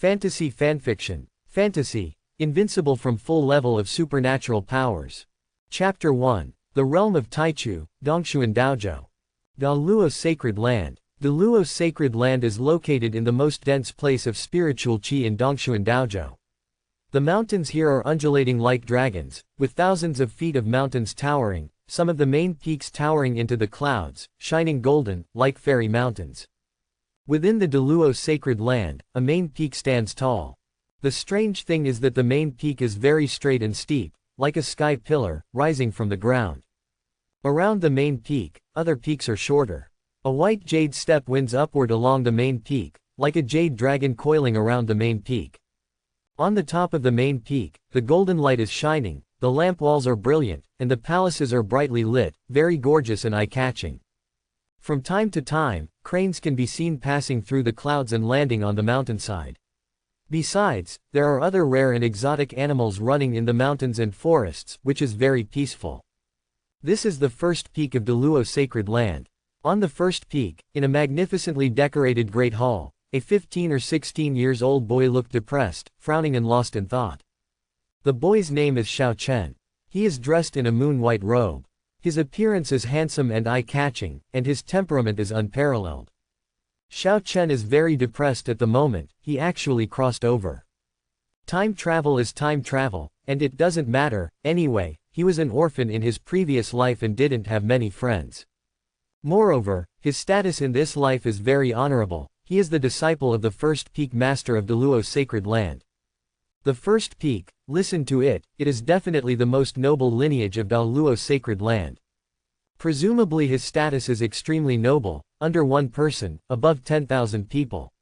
Fantasy fanfiction. Fantasy. Invincible from full level of supernatural powers. Chapter 1. The Realm of Taichu, Dongshuan Daojiu. Daluo Sacred Land. Daluo Sacred Land is located in the most dense place of spiritual qi in Dongshuan Daojiu. The mountains here are undulating like dragons, with thousands of feet of mountains towering, some of the main peaks towering into the clouds, shining golden, like fairy mountains. Within the Daluo Sacred Land, a main peak stands tall. The strange thing is that the main peak is very straight and steep, like a sky pillar, rising from the ground. Around the main peak, other peaks are shorter. A white jade step winds upward along the main peak, like a jade dragon coiling around the main peak. On the top of the main peak, the golden light is shining, the lamp walls are brilliant, and the palaces are brightly lit, very gorgeous and eye-catching. From time to time, cranes can be seen passing through the clouds and landing on the mountainside. Besides, there are other rare and exotic animals running in the mountains and forests, which is very peaceful. This is the first peak of Daluo Sacred Land. On the first peak, in a magnificently decorated great hall, a 15 or 16 years old boy looked depressed, frowning and lost in thought. The boy's name is Xiao Chen. He is dressed in a moon-white robe. His appearance is handsome and eye-catching, and his temperament is unparalleled. Xiao Chen is very depressed at the moment, he actually crossed over. Time travel is time travel, and it doesn't matter, anyway, he was an orphan in his previous life and didn't have many friends. Moreover, his status in this life is very honorable, he is the disciple of the first peak master of Daluo Sacred Land. The first peak, listen to it, it is definitely the most noble lineage of Daluo Sacred Land. Presumably his status is extremely noble, under one person, above 10,000 people.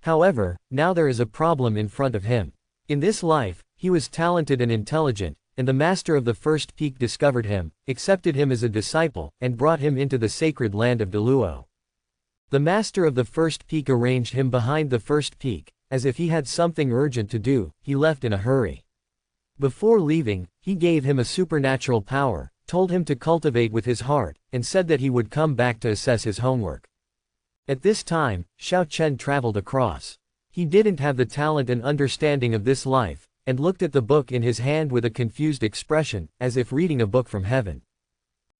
However, now there is a problem in front of him. In this life, he was talented and intelligent, and the master of the first peak discovered him, accepted him as a disciple, and brought him into the sacred land of Daluo. The master of the first peak arranged him behind the first peak, as if he had something urgent to do, he left in a hurry. Before leaving, he gave him a supernatural power, told him to cultivate with his heart, and said that he would come back to assess his homework. At this time, Xiao Chen traveled across. He didn't have the talent and understanding of this life, and looked at the book in his hand with a confused expression, as if reading a book from heaven.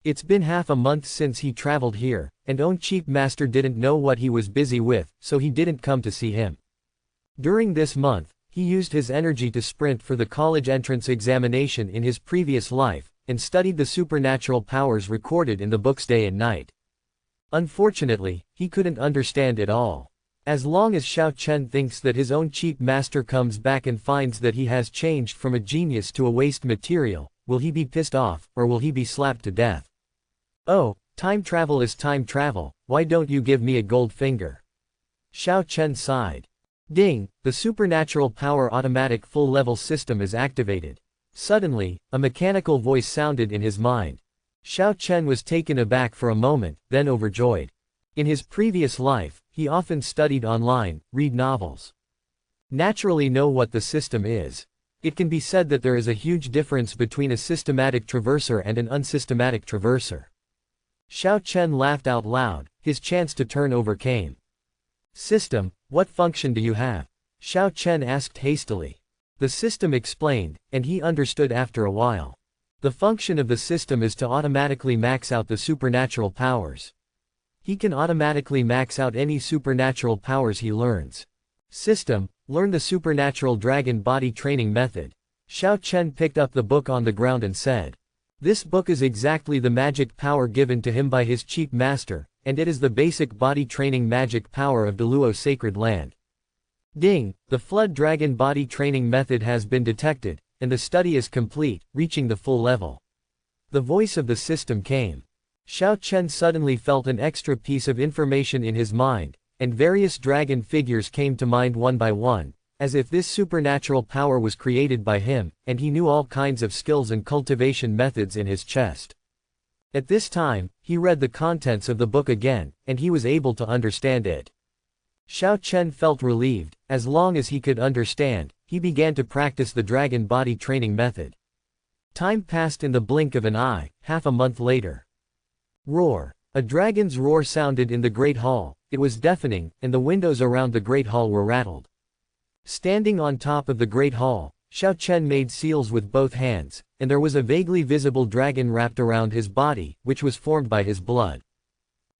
It's been half a month since he traveled here, and own chief master didn't know what he was busy with, so he didn't come to see him. During this month, he used his energy to sprint for the college entrance examination in his previous life, and studied the supernatural powers recorded in the books day and night. Unfortunately, he couldn't understand it all. As long as Xiao Chen thinks that his own chief master comes back and finds that he has changed from a genius to a waste material, will he be pissed off, or will he be slapped to death? Oh, time travel is time travel, why don't you give me a gold finger? Xiao Chen sighed. Ding, the supernatural power automatic full-level system is activated. Suddenly, a mechanical voice sounded in his mind. Xiao Chen was taken aback for a moment, then overjoyed. In his previous life, he often studied online, read novels. Naturally know what the system is. It can be said that there is a huge difference between a systematic traverser and an unsystematic traverser. Xiao Chen laughed out loud, his chance to turn over came. System, what function do you have? Xiao Chen asked hastily. The system explained, and he understood after a while. The function of the system is to automatically max out the supernatural powers. He can automatically max out any supernatural powers he learns. System, learn the supernatural dragon body training method. Xiao Chen picked up the book on the ground and said. This book is exactly the magic power given to him by his chief master, and it is the basic body training magic power of Daluo Sacred Land. Ding, the flood dragon body training method has been detected, and the study is complete, reaching the full level. The voice of the system came. Xiao Chen suddenly felt an extra piece of information in his mind, and various dragon figures came to mind one by one, as if this supernatural power was created by him, and he knew all kinds of skills and cultivation methods in his chest. At this time, he read the contents of the book again, and he was able to understand it. Xiao Chen felt relieved. As long as he could understand, he began to practice the dragon body training method. Time passed in the blink of an eye, half a month later. Roar. A dragon's roar sounded in the great hall, it was deafening, and the windows around the great hall were rattled. Standing on top of the Great Hall, Xiao Chen made seals with both hands, and there was a vaguely visible dragon wrapped around his body, which was formed by his blood.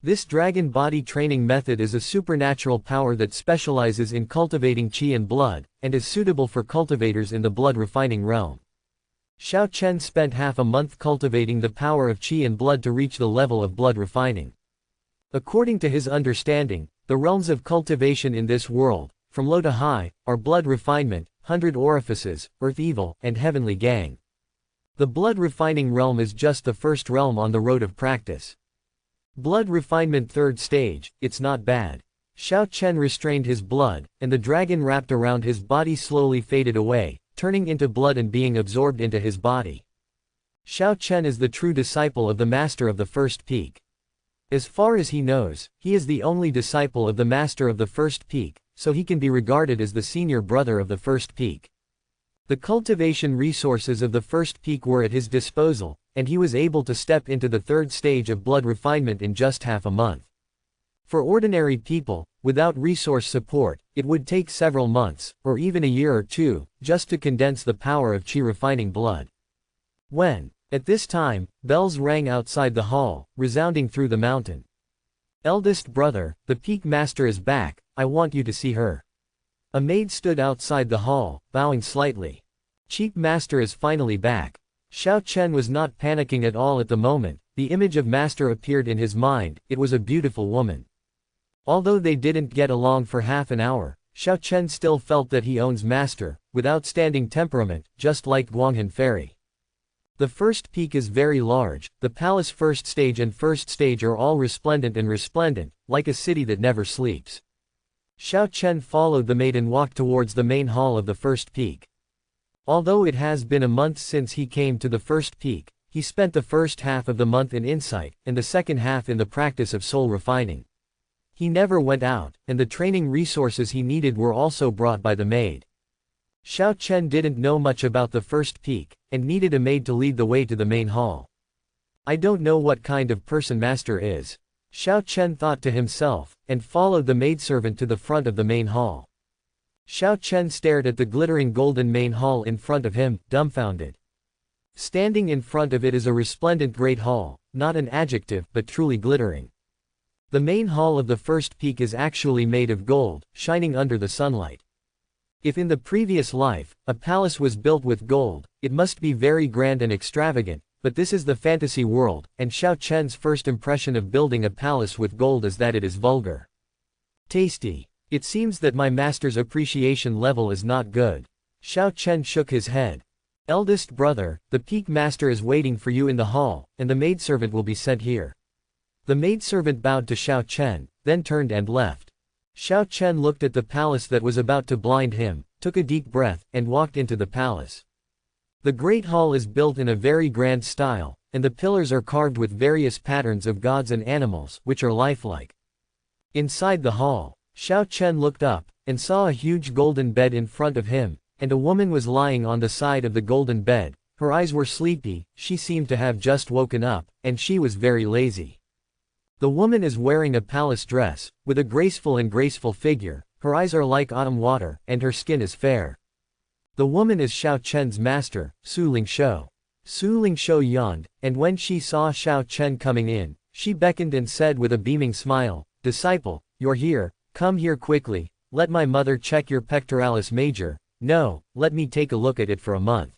This dragon body training method is a supernatural power that specializes in cultivating qi and blood, and is suitable for cultivators in the blood refining realm. Xiao Chen spent half a month cultivating the power of qi and blood to reach the level of blood refining. According to his understanding, the realms of cultivation in this world, from low to high, are blood refinement, 100 orifices, earth evil, and heavenly gang. The blood refining realm is just the first realm on the road of practice. Blood refinement third stage, it's not bad. Xiao Chen restrained his blood, and the dragon wrapped around his body slowly faded away, turning into blood and being absorbed into his body. Xiao Chen is the true disciple of the master of the first peak. As far as he knows, he is the only disciple of the master of the first peak, so he can be regarded as the senior brother of the first peak. The cultivation resources of the first peak were at his disposal, and he was able to step into the third stage of blood refinement in just half a month. For ordinary people, without resource support, it would take several months, or even a year or two, just to condense the power of qi refining blood. At this time, bells rang outside the hall, resounding through the mountain. "Eldest brother, the peak master is back, I want you to see her." A maid stood outside the hall, bowing slightly. "Chief master is finally back." Xiao Chen was not panicking at all at the moment. The image of master appeared in his mind. It was a beautiful woman. Although they didn't get along for half an hour, Xiao Chen still felt that he owns master, with outstanding temperament, just like Guanghan Ferry. The first peak is very large. The palace first stage and first stage are all resplendent, like a city that never sleeps. Xiao Chen followed the maid and walked towards the main hall of the first peak. Although it has been a month since he came to the first peak, he spent the first half of the month in insight, and the second half in the practice of soul refining. He never went out, and the training resources he needed were also brought by the maid. Xiao Chen didn't know much about the first peak, and needed a maid to lead the way to the main hall. "I don't know what kind of person master is," Xiao Chen thought to himself, and followed the maidservant to the front of the main hall. Xiao Chen stared at the glittering golden main hall in front of him, dumbfounded. Standing in front of it is a resplendent great hall, not an adjective, but truly glittering. The main hall of the first peak is actually made of gold, shining under the sunlight. If in the previous life, a palace was built with gold, it must be very grand and extravagant, but this is the fantasy world, and Xiao Chen's first impression of building a palace with gold is that it is vulgar. Tasty. It seems that my master's appreciation level is not good. Xiao Chen shook his head. "Eldest brother, the peak master is waiting for you in the hall, and the maidservant will be sent here." The maidservant bowed to Xiao Chen, then turned and left. Xiao Chen looked at the palace that was about to blind him, took a deep breath, and walked into the palace. The great hall is built in a very grand style, and the pillars are carved with various patterns of gods and animals, which are lifelike. Inside the hall, Xiao Chen looked up, and saw a huge golden bed in front of him, and a woman was lying on the side of the golden bed. Her eyes were sleepy, she seemed to have just woken up, and she was very lazy. The woman is wearing a palace dress, with a graceful figure. Her eyes are like autumn water, and her skin is fair. The woman is Xiao Chen's master, Su Lingshou. Su Lingshou yawned, and when she saw Xiao Chen coming in, she beckoned and said with a beaming smile, "Disciple, you're here, come here quickly, let my mother check your pectoralis major. No, let me take a look at it for a month.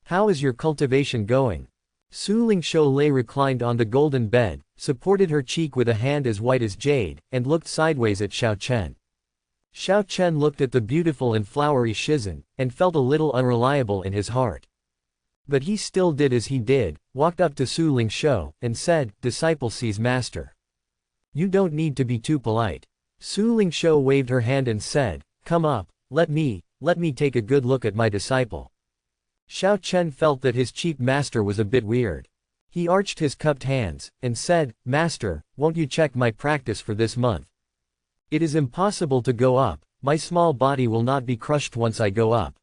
How is your cultivation going?" Su Lingshou lay reclined on the golden bed, supported her cheek with a hand as white as jade, and looked sideways at Xiao Chen. Xiao Chen looked at the beautiful and flowery Shizhen, and felt a little unreliable in his heart. But he still did as he did, walked up to Su Lingshou, and said, "Disciple sees master. You don't need to be too polite." Su Lingshou waved her hand and said, "Come up, let me take a good look at my disciple." Xiao Chen felt that his cheap master was a bit weird. He arched his cupped hands, and said, "Master, won't you check my practice for this month? It is impossible to go up, my small body will not be crushed once I go up."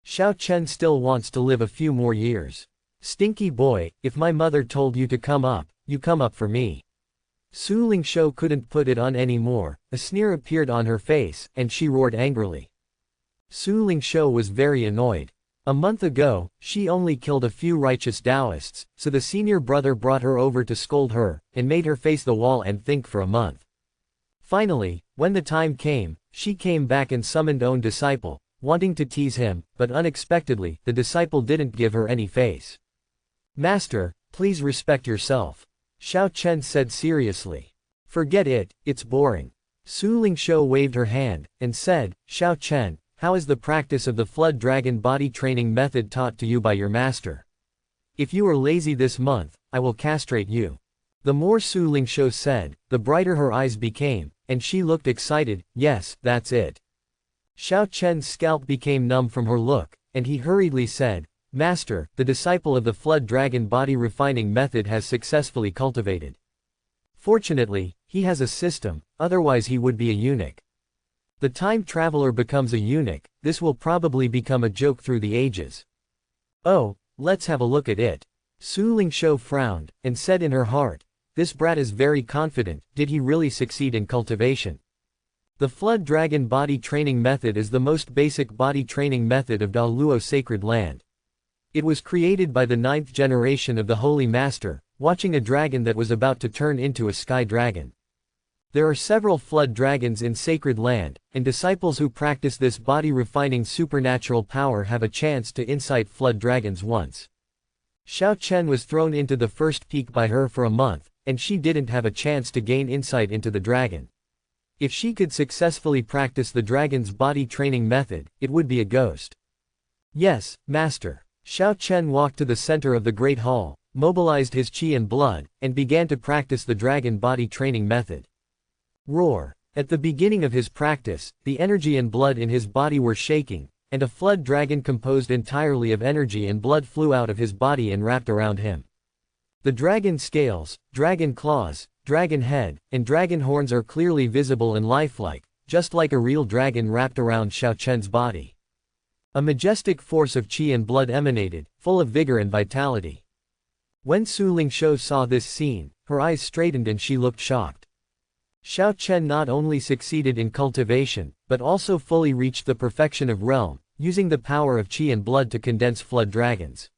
Xiao Chen still wants to live a few more years. "Stinky boy, if my mother told you to come up, you come up for me." Su Lingshou couldn't put it on anymore, a sneer appeared on her face, and she roared angrily. Su Lingshou was very annoyed. A month ago, she only killed a few righteous Taoists, so the senior brother brought her over to scold her, and made her face the wall and think for a month. Finally, when the time came, she came back and summoned own disciple, wanting to tease him, but unexpectedly, the disciple didn't give her any face. "Master, please respect yourself," Xiao Chen said seriously. "Forget it, it's boring." Su Lingshou waved her hand, and said, "Xiao Chen, how is the practice of the Flood Dragon body training method taught to you by your master? If you are lazy this month, I will castrate you." The more Su Lingshou said, the brighter her eyes became, and she looked excited. "Yes, that's it." Xiao Chen's scalp became numb from her look, and he hurriedly said, "Master, the disciple of the Flood Dragon body refining method has successfully cultivated. Fortunately, he has a system, otherwise he would be a eunuch. The time traveler becomes a eunuch, this will probably become a joke through the ages. Oh, let's have a look at it." Su Lingshou frowned, and said in her heart, "This brat is very confident, did he really succeed in cultivation?" The Flood Dragon body training method is the most basic body training method of Da Luo Sacred Land. It was created by the 9th generation of the Holy Master, watching a dragon that was about to turn into a sky dragon. There are several flood dragons in Sacred Land, and disciples who practice this body-refining supernatural power have a chance to incite flood dragons once. Xiao Chen was thrown into the first peak by her for a month, and she didn't have a chance to gain insight into the dragon. If she could successfully practice the dragon's body training method, it would be a ghost. "Yes, Master." Xiao Chen walked to the center of the Great Hall, mobilized his qi and blood, and began to practice the dragon body training method. Roar. At the beginning of his practice, the energy and blood in his body were shaking, and a flood dragon composed entirely of energy and blood flew out of his body and wrapped around him. The dragon scales, dragon claws, dragon head, and dragon horns are clearly visible and lifelike, just like a real dragon wrapped around Xiao Chen's body. A majestic force of qi and blood emanated, full of vigor and vitality. When Su Lingshou saw this scene, her eyes straightened and she looked shocked. Xiao Chen not only succeeded in cultivation, but also fully reached the perfection of realm, using the power of qi and blood to condense flood dragons.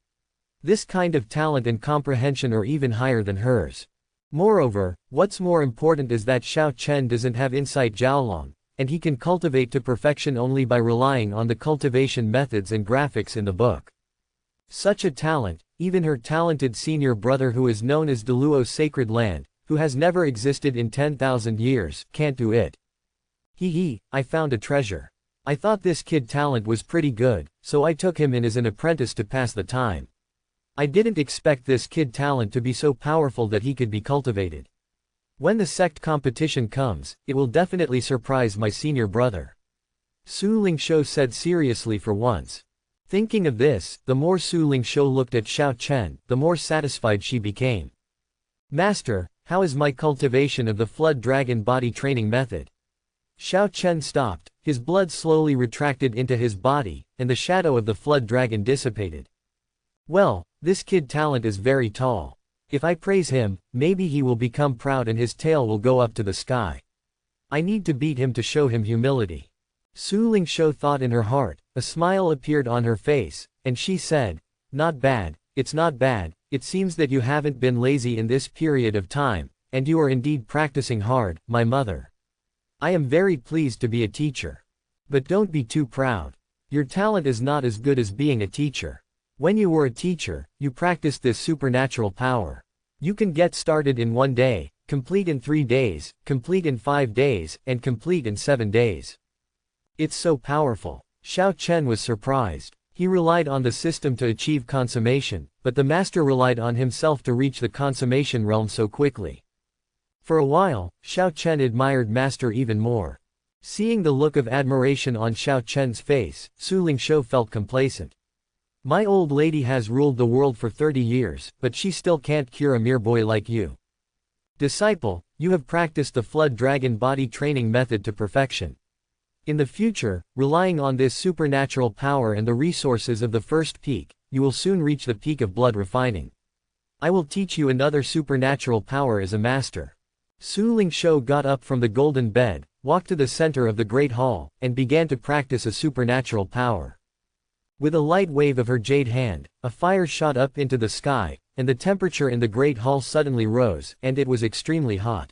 This kind of talent and comprehension are even higher than hers. Moreover, what's more important is that Xiao Chen doesn't have insight Jiaolong, and he can cultivate to perfection only by relying on the cultivation methods and graphics in the book. Such a talent, even her talented senior brother who is known as Daluo's Sacred Land, who has never existed in 10,000 years, can't do it. I found a treasure. I thought this kid talent was pretty good, so I took him in as an apprentice to pass the time. I didn't expect this kid talent to be so powerful that he could be cultivated. When the sect competition comes, it will definitely surprise my senior brother. Su Lingshou said seriously for once. Thinking of this, the more Su Lingshou looked at Xiao Chen, the more satisfied she became. "Master, how is my cultivation of the Flood Dragon body training method?" Xiao Chen stopped, his blood slowly retracted into his body, and the shadow of the Flood Dragon dissipated. "Well, this kid talent is very tall. If I praise him, maybe he will become proud and his tail will go up to the sky. I need to beat him to show him humility." Su Lingshou thought in her heart, a smile appeared on her face, and she said, "Not bad, it's not bad, it seems that you haven't been lazy in this period of time, and you are indeed practicing hard, my mother. I am very pleased to be a teacher. But don't be too proud. Your talent is not as good as being a teacher. When you were a teacher, you practiced this supernatural power. You can get started in 1 day, complete in 3 days, complete in 5 days, and complete in 7 days. It's so powerful." Xiao Chen was surprised. He relied on the system to achieve consummation, but the master relied on himself to reach the consummation realm so quickly. For a while, Xiao Chen admired master even more. Seeing the look of admiration on Xiao Chen's face, Su Lingshou felt complacent. "My old lady has ruled the world for 30 years, but she still can't cure a mere boy like you. Disciple, you have practiced the Flood Dragon body training method to perfection. In the future, relying on this supernatural power and the resources of the first peak, you will soon reach the peak of blood refining. I will teach you another supernatural power as a master." Su Lingshou got up from the golden bed, walked to the center of the great hall, and began to practice a supernatural power. With a light wave of her jade hand, a fire shot up into the sky, and the temperature in the great hall suddenly rose, and it was extremely hot.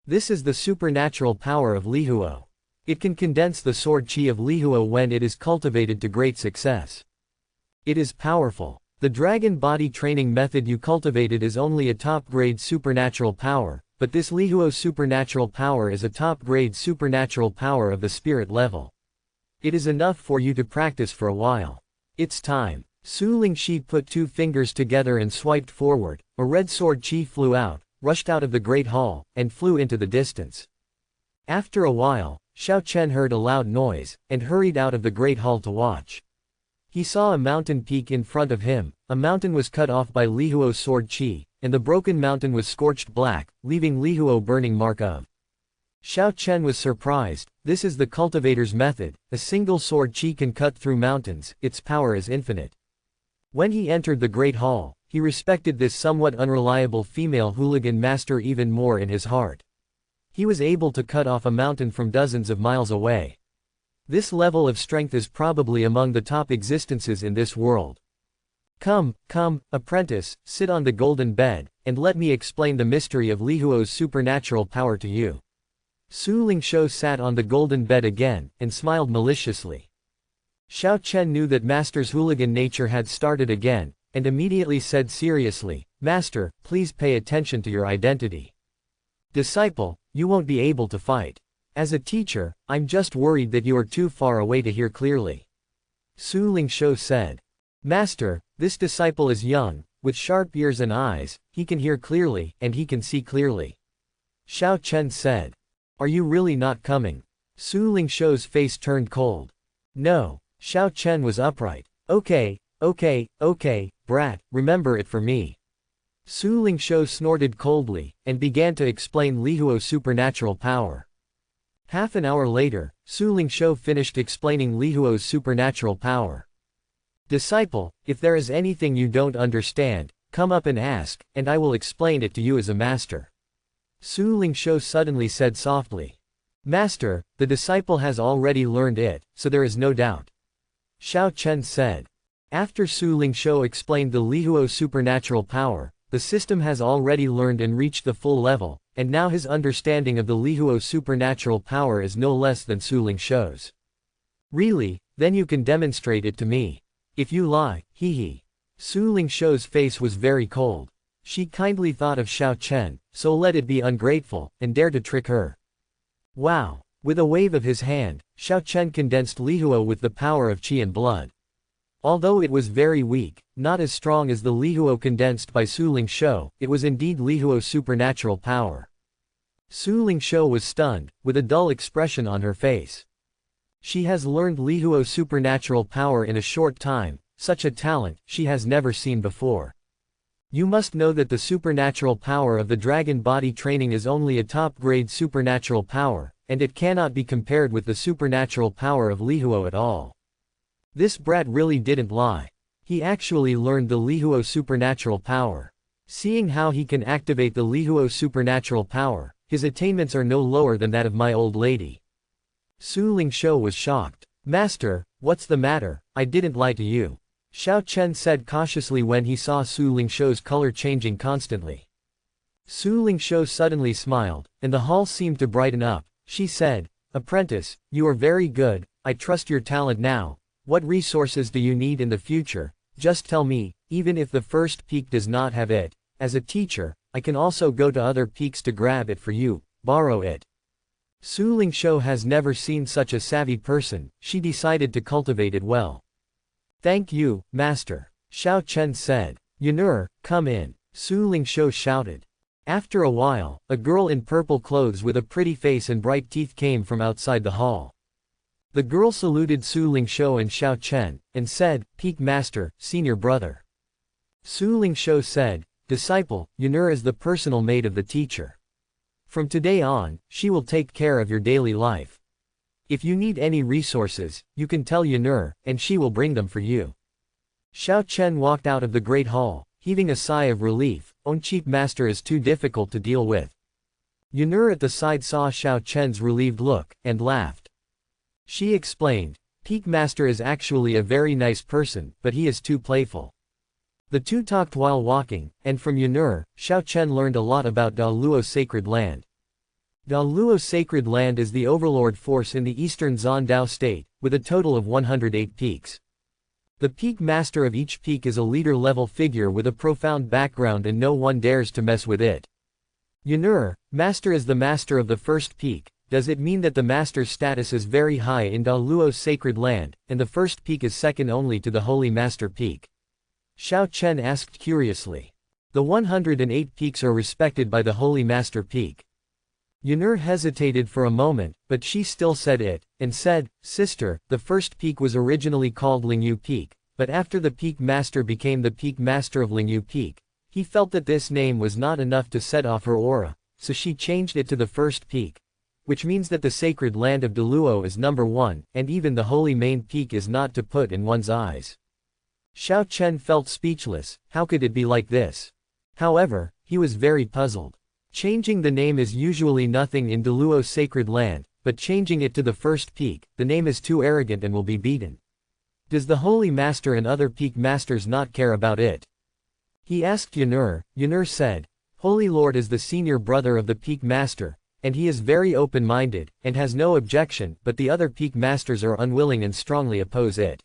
This is the supernatural power of Lihuo. It can condense the sword chi of Lihuo when it is cultivated to great success. It is powerful. The dragon body training method you cultivated is only a top-grade supernatural power, but this Lihuo supernatural power is a top-grade supernatural power of the spirit level. It is enough for you to practice for a while. It's time. Su Lingshi put 2 fingers together and swiped forward. A red sword chi flew out, rushed out of the great hall, and flew into the distance. After a while, Xiao Chen heard a loud noise, and hurried out of the great hall to watch. He saw a mountain peak in front of him. A mountain was cut off by Lihuo's sword chi, and the broken mountain was scorched black, leaving Lihuo burning mark of. Xiao Chen was surprised. This is the cultivator's method. A single sword chi can cut through mountains, its power is infinite. When he entered the great hall, he respected this somewhat unreliable female hooligan master even more in his heart. He was able to cut off a mountain from dozens of miles away. This level of strength is probably among the top existences in this world. Come, apprentice, sit on the golden bed, and let me explain the mystery of Lihuo's supernatural power to you. Su Lingshou sat on the golden bed again, and smiled maliciously. Xiao Chen knew that Master's hooligan nature had started again, and immediately said seriously, Master, please pay attention to your identity. Disciple, you won't be able to fight. As a teacher, I'm just worried that you are too far away to hear clearly. Su Lingshou said. Master, this disciple is young, with sharp ears and eyes, he can hear clearly, and he can see clearly. Xiao Chen said. Are you really not coming? Su Lingshou's face turned cold. No. Xiao Chen was upright. Okay, brat, remember it for me. Su Lingshou snorted coldly, and began to explain Lihuo's supernatural power. Half an hour later, Su Lingshou finished explaining Lihuo's supernatural power. Disciple, if there is anything you don't understand, come up and ask, and I will explain it to you as a master. Su Lingshou suddenly said softly. Master, the disciple has already learned it, so there is no doubt. Xiao Chen said. After Su Lingshou explained the Lihuo supernatural power, the system has already learned and reached the full level, and now his understanding of the Lihuo supernatural power is no less than Su Lingshou's. Really? Then you can demonstrate it to me. If you lie, hee. Su Lingshou's face was very cold. She kindly thought of Xiao Chen, so let it be ungrateful, and dare to trick her. Wow! With a wave of his hand, Xiao Chen condensed Lihuo with the power of qi and blood. Although it was very weak, not as strong as the Lihuo condensed by Su Lingshou, it was indeed Lihuo's supernatural power. Su Lingshou was stunned, with a dull expression on her face. She has learned Lihuo's supernatural power in a short time, such a talent she has never seen before. You must know that the supernatural power of the dragon body training is only a top-grade supernatural power, and it cannot be compared with the supernatural power of Lihuo at all. This brat really didn't lie. He actually learned the Lihuo supernatural power. Seeing how he can activate the Lihuo supernatural power, his attainments are no lower than that of my old lady. Su Lingshou was shocked. Master, what's the matter? I didn't lie to you. Xiao Chen said cautiously when he saw Su Lingshou's color changing constantly. Su Lingshou suddenly smiled, and the hall seemed to brighten up. She said, Apprentice, you are very good, I trust your talent now. What resources do you need in the future? Just tell me, even if the first peak does not have it. As a teacher, I can also go to other peaks to grab it for you, borrow it. Su Lingshou has never seen such a savvy person, she decided to cultivate it well. Thank you, Master. Xiao Chen said. Yunur, come in. Su Lingshou shouted. After a while, a girl in purple clothes with a pretty face and bright teeth came from outside the hall. The girl saluted Su Lingshou and Xiao Chen, and said, Peak Master, Senior Brother. Su Lingshou said, Disciple, Yunur is the personal maid of the teacher. From today on, she will take care of your daily life. If you need any resources, you can tell Yunur, and she will bring them for you. Xiao Chen walked out of the great hall, heaving a sigh of relief. Cheap Master is too difficult to deal with. Yunur at the side saw Xiao Chen's relieved look, and laughed. She explained, Peak Master is actually a very nice person, but he is too playful. The two talked while walking, and from Yunur, Xiao Chen learned a lot about Da Luo's sacred land. Da Luo's sacred land is the overlord force in the eastern Zandao state, with a total of 108 peaks. The peak master of each peak is a leader-level figure with a profound background and no one dares to mess with it. Yunur, master is the master of the first peak. Does it mean that the master's status is very high in Da Luo's sacred land, and the first peak is second only to the holy master peak? Xiao Chen asked curiously. The 108 peaks are respected by the holy master peak. Yunur hesitated for a moment, but she still said it, and said, Sister, the first peak was originally called Lingyu Peak, but after the peak master became the peak master of Lingyu Peak, he felt that this name was not enough to set off her aura, so she changed it to the first peak, which means that the sacred land of Da Luo is number 1, and even the holy main peak is not to put in one's eyes. Xiao Chen felt speechless. How could it be like this? However, he was very puzzled. Changing the name is usually nothing in Da Luo's sacred land, but changing it to the first peak, the name is too arrogant and will be beaten. Does the holy master and other peak masters not care about it? He asked Yunur. Yunur said, Holy Lord is the senior brother of the peak master, and he is very open-minded, and has no objection, but the other peak masters are unwilling and strongly oppose it.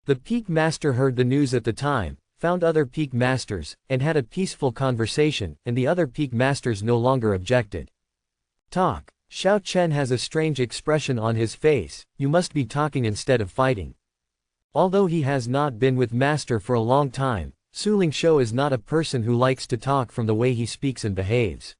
The peak master heard the news at the time, found other peak masters, and had a peaceful conversation, and the other peak masters no longer objected. Talk. Xiao Chen has a strange expression on his face. You must be talking instead of fighting. Although he has not been with master for a long time, Su Lingshou is not a person who likes to talk from the way he speaks and behaves.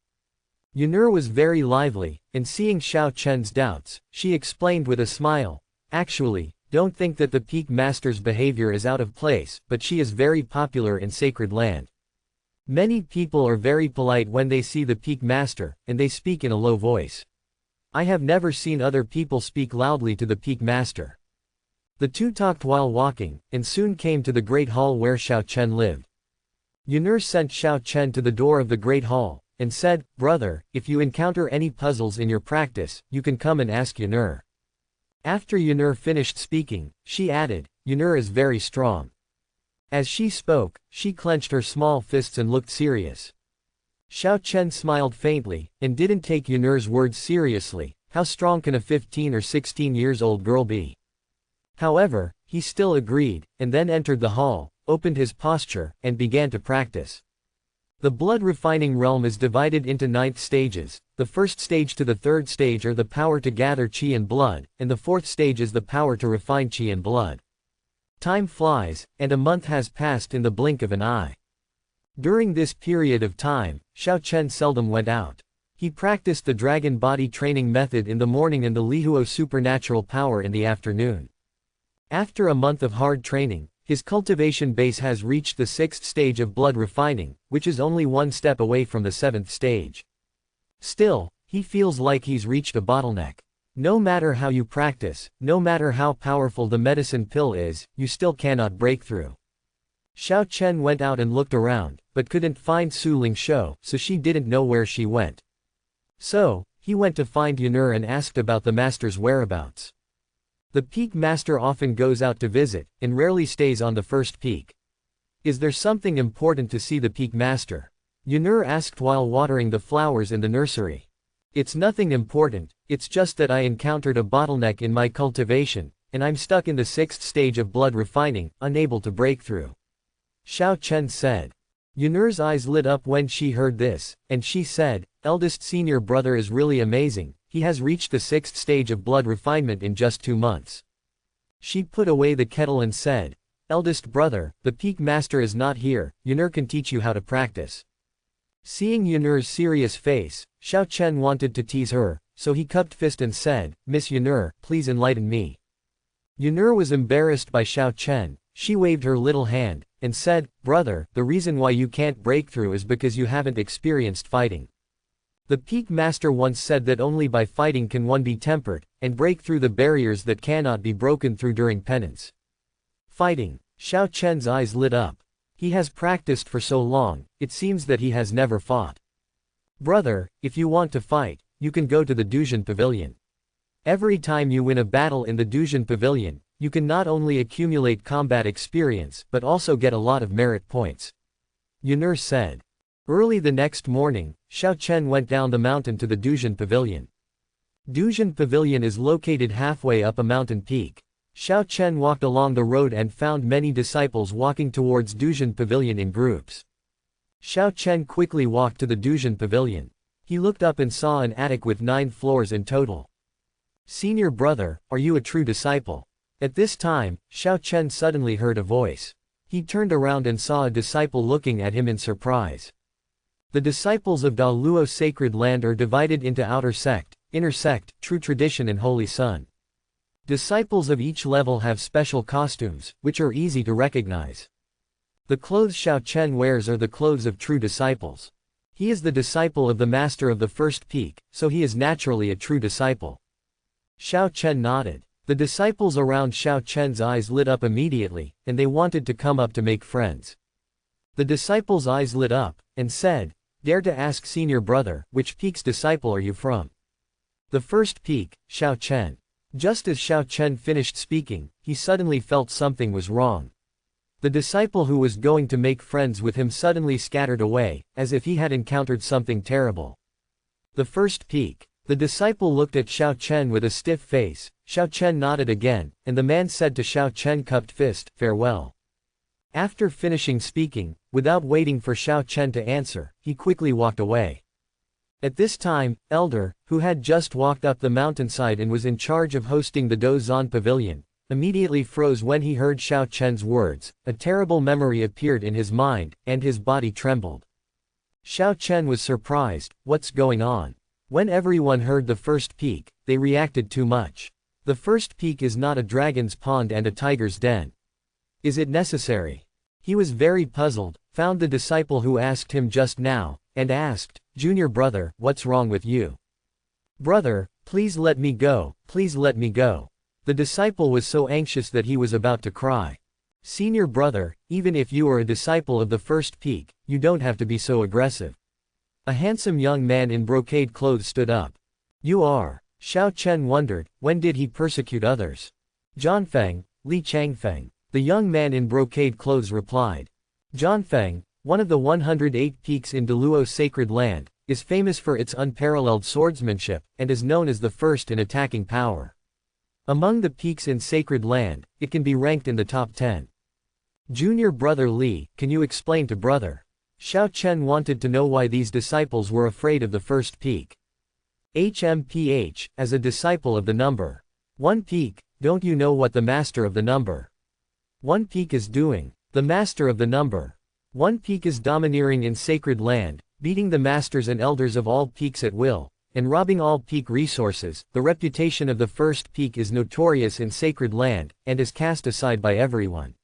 Yunur was very lively, and seeing Xiao Chen's doubts, she explained with a smile, Actually, don't think that the peak master's behavior is out of place, but she is very popular in sacred land. Many people are very polite when they see the peak master, and they speak in a low voice. I have never seen other people speak loudly to the peak master. The two talked while walking, and soon came to the great hall where Xiao Chen lived. Yunur sent Xiao Chen to the door of the great hall, and said, Brother, if you encounter any puzzles in your practice, you can come and ask Yunur. After Yunur finished speaking, she added, Yunur is very strong. As she spoke, she clenched her small fists and looked serious. Xiao Chen smiled faintly, and didn't take Yunur's words seriously. How strong can a 15 or 16 years old girl be? However, he still agreed, and then entered the hall, opened his posture, and began to practice. The blood refining realm is divided into 9 stages. The first stage to the third stage are the power to gather qi and blood, and the fourth stage is the power to refine qi and blood. Time flies, and a month has passed in the blink of an eye. During this period of time, Xiao Chen seldom went out. He practiced the dragon body training method in the morning and the Lihuo supernatural power in the afternoon. After a month of hard training, his cultivation base has reached the 6th stage of blood refining, which is only one step away from the 7th stage. Still, he feels like he's reached a bottleneck. No matter how you practice, no matter how powerful the medicine pill is, you still cannot break through. Xiao Chen went out and looked around, but couldn't find Su Lingshou, so she didn't know where she went. So, he went to find Yunur and asked about the master's whereabouts. The peak master often goes out to visit, and rarely stays on the first peak. Is there something important to see the peak master? Yunur asked while watering the flowers in the nursery. It's nothing important, it's just that I encountered a bottleneck in my cultivation, and I'm stuck in the 6th stage of blood refining, unable to break through. Xiao Chen said. Yunur's eyes lit up when she heard this, and she said, Eldest senior brother is really amazing. He has reached the 6th stage of blood refinement in just 2 months. She put away the kettle and said, Eldest brother, the peak master is not here, Yunur can teach you how to practice. Seeing Yunur's serious face, Xiao Chen wanted to tease her, so he cupped fist and said, Miss Yunur, please enlighten me. Yunur was embarrassed by Xiao Chen. She waved her little hand, and said, Brother, the reason why you can't break through is because you haven't experienced fighting. The peak master once said that only by fighting can one be tempered, and break through the barriers that cannot be broken through during penance. Fighting. Xiao Chen's eyes lit up. He has practiced for so long, it seems that he has never fought. Brother, if you want to fight, you can go to the Dujin Pavilion. Every time you win a battle in the Dujin Pavilion, you can not only accumulate combat experience but also get a lot of merit points. Yunur said. Early the next morning, Xiao Chen went down the mountain to the Dujin Pavilion. Dujin Pavilion is located halfway up a mountain peak. Xiao Chen walked along the road and found many disciples walking towards Dujin Pavilion in groups. Xiao Chen quickly walked to the Dujin Pavilion. He looked up and saw an attic with 9 floors in total. Senior brother, are you a true disciple? At this time, Xiao Chen suddenly heard a voice. He turned around and saw a disciple looking at him in surprise. The disciples of Da Luo Sacred Land are divided into outer sect, inner sect, true tradition and holy sun. Disciples of each level have special costumes, which are easy to recognize. The clothes Xiao Chen wears are the clothes of true disciples. He is the disciple of the master of the first peak, so he is naturally a true disciple. Xiao Chen nodded. The disciples around Xiao Chen's eyes lit up immediately, and they wanted to come up to make friends. The disciples' eyes lit up, and said, "Dare to ask senior brother, which peak's disciple are you from?" The first peak, Xiao Chen. Just as Xiao Chen finished speaking, he suddenly felt something was wrong. The disciple who was going to make friends with him suddenly scattered away, as if he had encountered something terrible. The first peak. The disciple looked at Xiao Chen with a stiff face. Xiao Chen nodded again, and the man said to Xiao Chen cupped fist, "Farewell." After finishing speaking, without waiting for Xiao Chen to answer, he quickly walked away. At this time, Elder, who had just walked up the mountainside and was in charge of hosting the Dozan Pavilion, immediately froze when he heard Xiao Chen's words. A terrible memory appeared in his mind, and his body trembled. Xiao Chen was surprised. What's going on? When everyone heard the first peak, they reacted too much. The first peak is not a dragon's pond and a tiger's den. Is it necessary? He was very puzzled, found the disciple who asked him just now, and asked, "Junior brother, what's wrong with you?" "Brother, please let me go, please let me go." The disciple was so anxious that he was about to cry. "Senior brother, even if you are a disciple of the first peak, you don't have to be so aggressive." A handsome young man in brocade clothes stood up. "You are." Xiao Chen wondered, when did he persecute others? "Zhanfeng, Li Changfeng." The young man in brocade clothes replied. Zhanfeng, one of the 108 peaks in Daluo's sacred land, is famous for its unparalleled swordsmanship, and is known as the first in attacking power. Among the peaks in sacred land, it can be ranked in the top 10. "Junior brother Li, can you explain to brother?" Xiao Chen wanted to know why these disciples were afraid of the first peak. "HMPH, as a disciple of the number 1 peak, don't you know what the master of the number 1 peak is doing? The master of the number 1 peak is domineering in sacred land, beating the masters and elders of all peaks at will, and robbing all peak resources. The reputation of the first peak is notorious in sacred land, and is cast aside by everyone."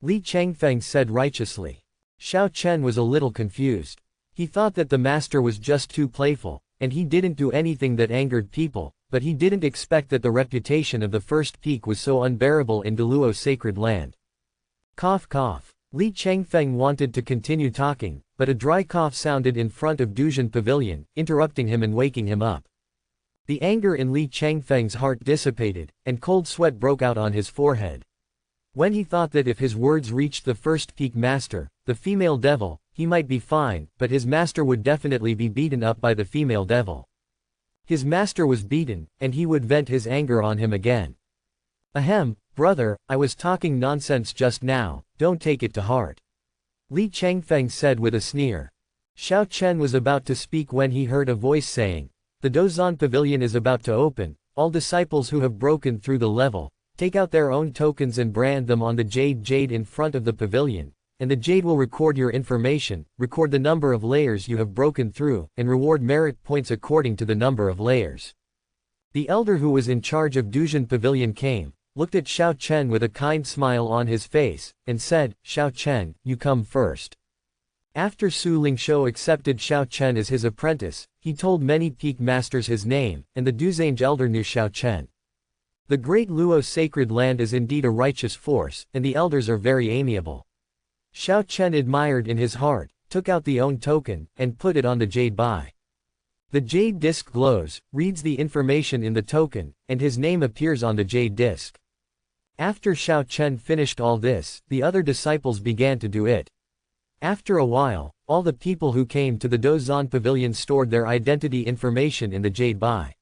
Li Changfeng said righteously. Xiao Chen was a little confused. He thought that the master was just too playful, and he didn't do anything that angered people, but he didn't expect that the reputation of the first peak was so unbearable in Daluo's sacred land. Cough cough. Li Changfeng wanted to continue talking, but a dry cough sounded in front of Dujin Pavilion, interrupting him and waking him up. The anger in Li Changfeng's heart dissipated, and cold sweat broke out on his forehead. When he thought that if his words reached the first peak master, the female devil, he might be fine, but his master would definitely be beaten up by the female devil. His master was beaten, and he would vent his anger on him again. "Ahem, brother, I was talking nonsense just now, don't take it to heart," Li Changfeng said with a sneer. Xiao Chen was about to speak when he heard a voice saying, "The Dozan Pavilion is about to open. All disciples who have broken through the level, take out their own tokens and brand them on the jade in front of the pavilion, and the jade will record your information, record the number of layers you have broken through, and reward merit points according to the number of layers." The elder who was in charge of Dujin Pavilion came, looked at Xiao Chen with a kind smile on his face, and said, "Xiao Chen, you come first." After Su Lingshou accepted Xiao Chen as his apprentice, he told many peak masters his name, and the Duzange elder knew Xiao Chen. The great Luo sacred land is indeed a righteous force, and the elders are very amiable. Xiao Chen admired in his heart, took out the own token, and put it on the jade bai. The jade disc glows, reads the information in the token, and his name appears on the jade disc. After Xiao Chen finished all this, the other disciples began to do it. After a while, all the people who came to the Dozan Pavilion stored their identity information in the jade bai.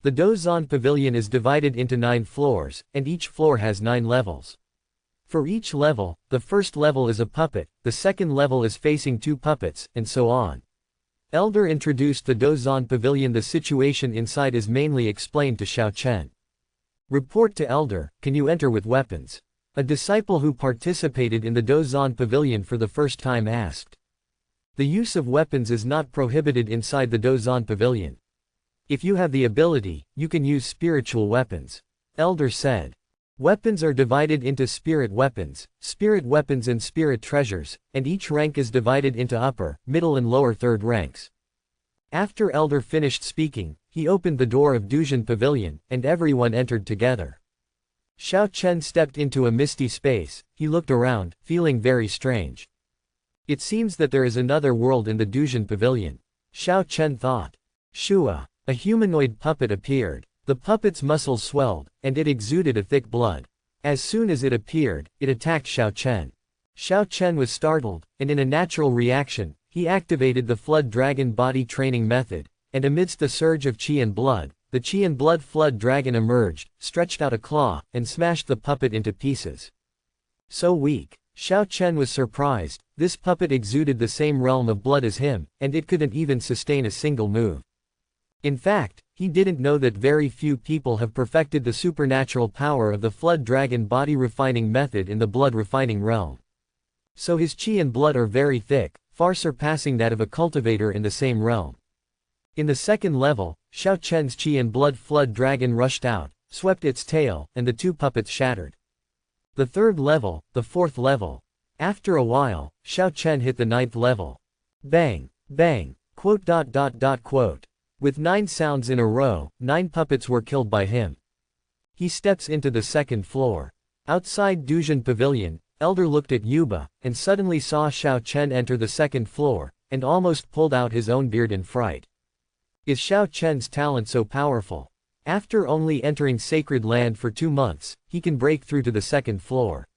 The Dozan Pavilion is divided into 9 floors, and each floor has 9 levels. For each level, the first level is a puppet, the second level is facing 2 puppets, and so on. Elder introduced the Dozan Pavilion. The situation inside is mainly explained to Xiao Chen. Report to Elder, can you enter with weapons? A disciple who participated in the Dozan Pavilion for the first time asked. The use of weapons is not prohibited inside the Dozan Pavilion. If you have the ability, you can use spiritual weapons. Elder said. Weapons are divided into spirit weapons and spirit treasures, and each rank is divided into upper, middle and lower third ranks. After Elder finished speaking, he opened the door of Duzhan Pavilion, and everyone entered together. Xiao Chen stepped into a misty space. He looked around, feeling very strange. It seems that there is another world in the Duzhan Pavilion. Xiao Chen thought. Shua, a humanoid puppet appeared. The puppet's muscles swelled, and it exuded a thick blood. As soon as it appeared, it attacked Xiao Chen. Xiao Chen was startled, and in a natural reaction, he activated the Flood Dragon body training method, and amidst a surge of qi and blood, the qi and blood Flood Dragon emerged, stretched out a claw, and smashed the puppet into pieces. So weak. Xiao Chen was surprised. This puppet exuded the same realm of blood as him, and it couldn't even sustain a single move. In fact, he didn't know that very few people have perfected the supernatural power of the Flood Dragon body refining method in the blood refining realm. So his qi and blood are very thick, far surpassing that of a cultivator in the same realm. In the second level, Xiao Chen's qi and blood Flood Dragon rushed out, swept its tail, and the 2 puppets shattered. The third level, the fourth level. After a while, Xiao Chen hit the 9th level. Bang, bang, quote. With 9 sounds in a row, 9 puppets were killed by him. He steps into the second floor. Outside Duzhan Pavilion, Elder looked at Yuba, and suddenly saw Xiao Chen enter the second floor, and almost pulled out his own beard in fright. Is Xiao Chen's talent so powerful? After only entering Sacred Land for 2 months, he can break through to the second floor.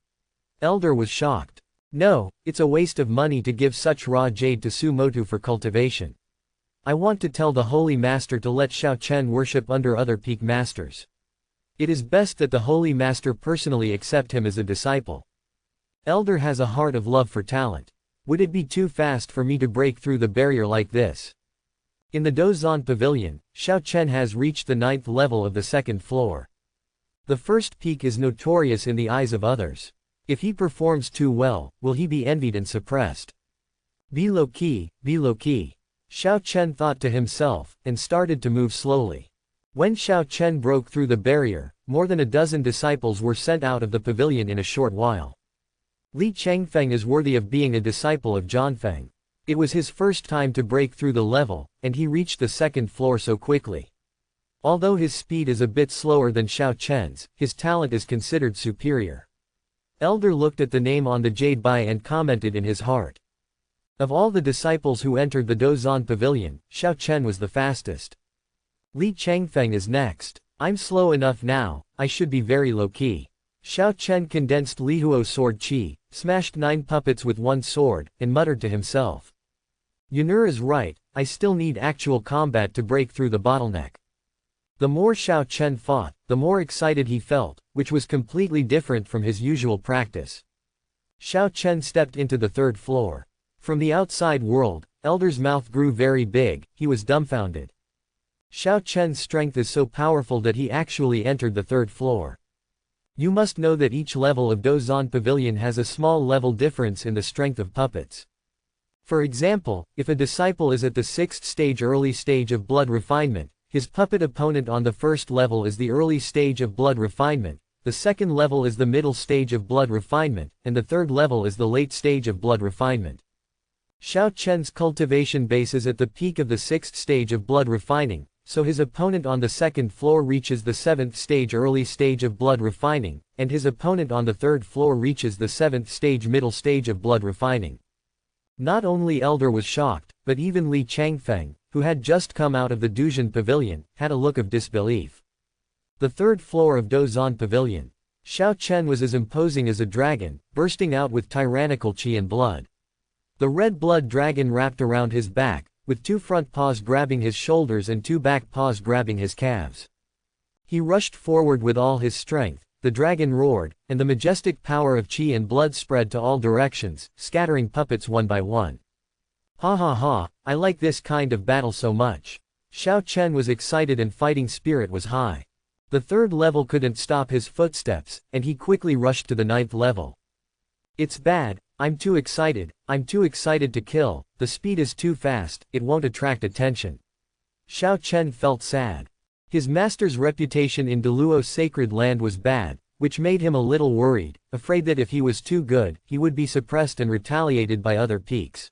Elder was shocked. No, it's a waste of money to give such raw jade to Sumotu for cultivation. I want to tell the Holy Master to let Xiao Chen worship under other peak masters. It is best that the Holy Master personally accept him as a disciple. Elder has a heart of love for talent. Would it be too fast for me to break through the barrier like this? In the Dozan Pavilion, Xiao Chen has reached the 9th level of the second floor. The first peak is notorious in the eyes of others. If he performs too well, will he be envied and suppressed? Be low-key, be low-key. Xiao Chen thought to himself, and started to move slowly. When Xiao Chen broke through the barrier, more than a dozen disciples were sent out of the pavilion in a short while. Li Changfeng is worthy of being a disciple of Zhanfeng. It was his first time to break through the level, and he reached the second floor so quickly. Although his speed is a bit slower than Xiao Chen's, his talent is considered superior. Elder looked at the name on the jade bai and commented in his heart. Of all the disciples who entered the Dozan Pavilion, Xiao Chen was the fastest. Li Changfeng is next. I'm slow enough now, I should be very low-key. Xiao Chen condensed Lihuo sword qi, smashed 9 puppets with 1 sword, and muttered to himself. Yunur is right, I still need actual combat to break through the bottleneck. The more Xiao Chen fought, the more excited he felt, which was completely different from his usual practice. Xiao Chen stepped into the 3rd floor. From the outside world, Elder's mouth grew very big, he was dumbfounded. Xiao Chen's strength is so powerful that he actually entered the 3rd floor. You must know that each level of Dozan Pavilion has a small level difference in the strength of puppets. For example, if a disciple is at the 6th stage early stage of blood refinement, his puppet opponent on the 1st level is the early stage of blood refinement, the 2nd level is the middle stage of blood refinement, and the 3rd level is the late stage of blood refinement. Xiao Chen's cultivation base is at the peak of the 6th stage of blood refining, so his opponent on the 2nd floor reaches the 7th stage early stage of blood refining, and his opponent on the 3rd floor reaches the 7th stage middle stage of blood refining. Not only Elder was shocked, but even Li Changfeng, who had just come out of the Duzhan Pavilion, had a look of disbelief. The third floor of Dozan Pavilion. Xiao Chen was as imposing as a dragon, bursting out with tyrannical qi and blood. The red blood dragon wrapped around his back, with 2 front paws grabbing his shoulders and 2 back paws grabbing his calves. He rushed forward with all his strength, the dragon roared, and the majestic power of qi and blood spread to all directions, scattering puppets one by one. Ha ha ha, I like this kind of battle so much. Xiao Chen was excited and fighting spirit was high. The 3rd level couldn't stop his footsteps, and he quickly rushed to the 9th level. It's bad, I'm too excited to kill, the speed is too fast, it won't attract attention. Xiao Chen felt sad. His master's reputation in Deluo's sacred land was bad, which made him a little worried, afraid that if he was too good, he would be suppressed and retaliated by other peaks.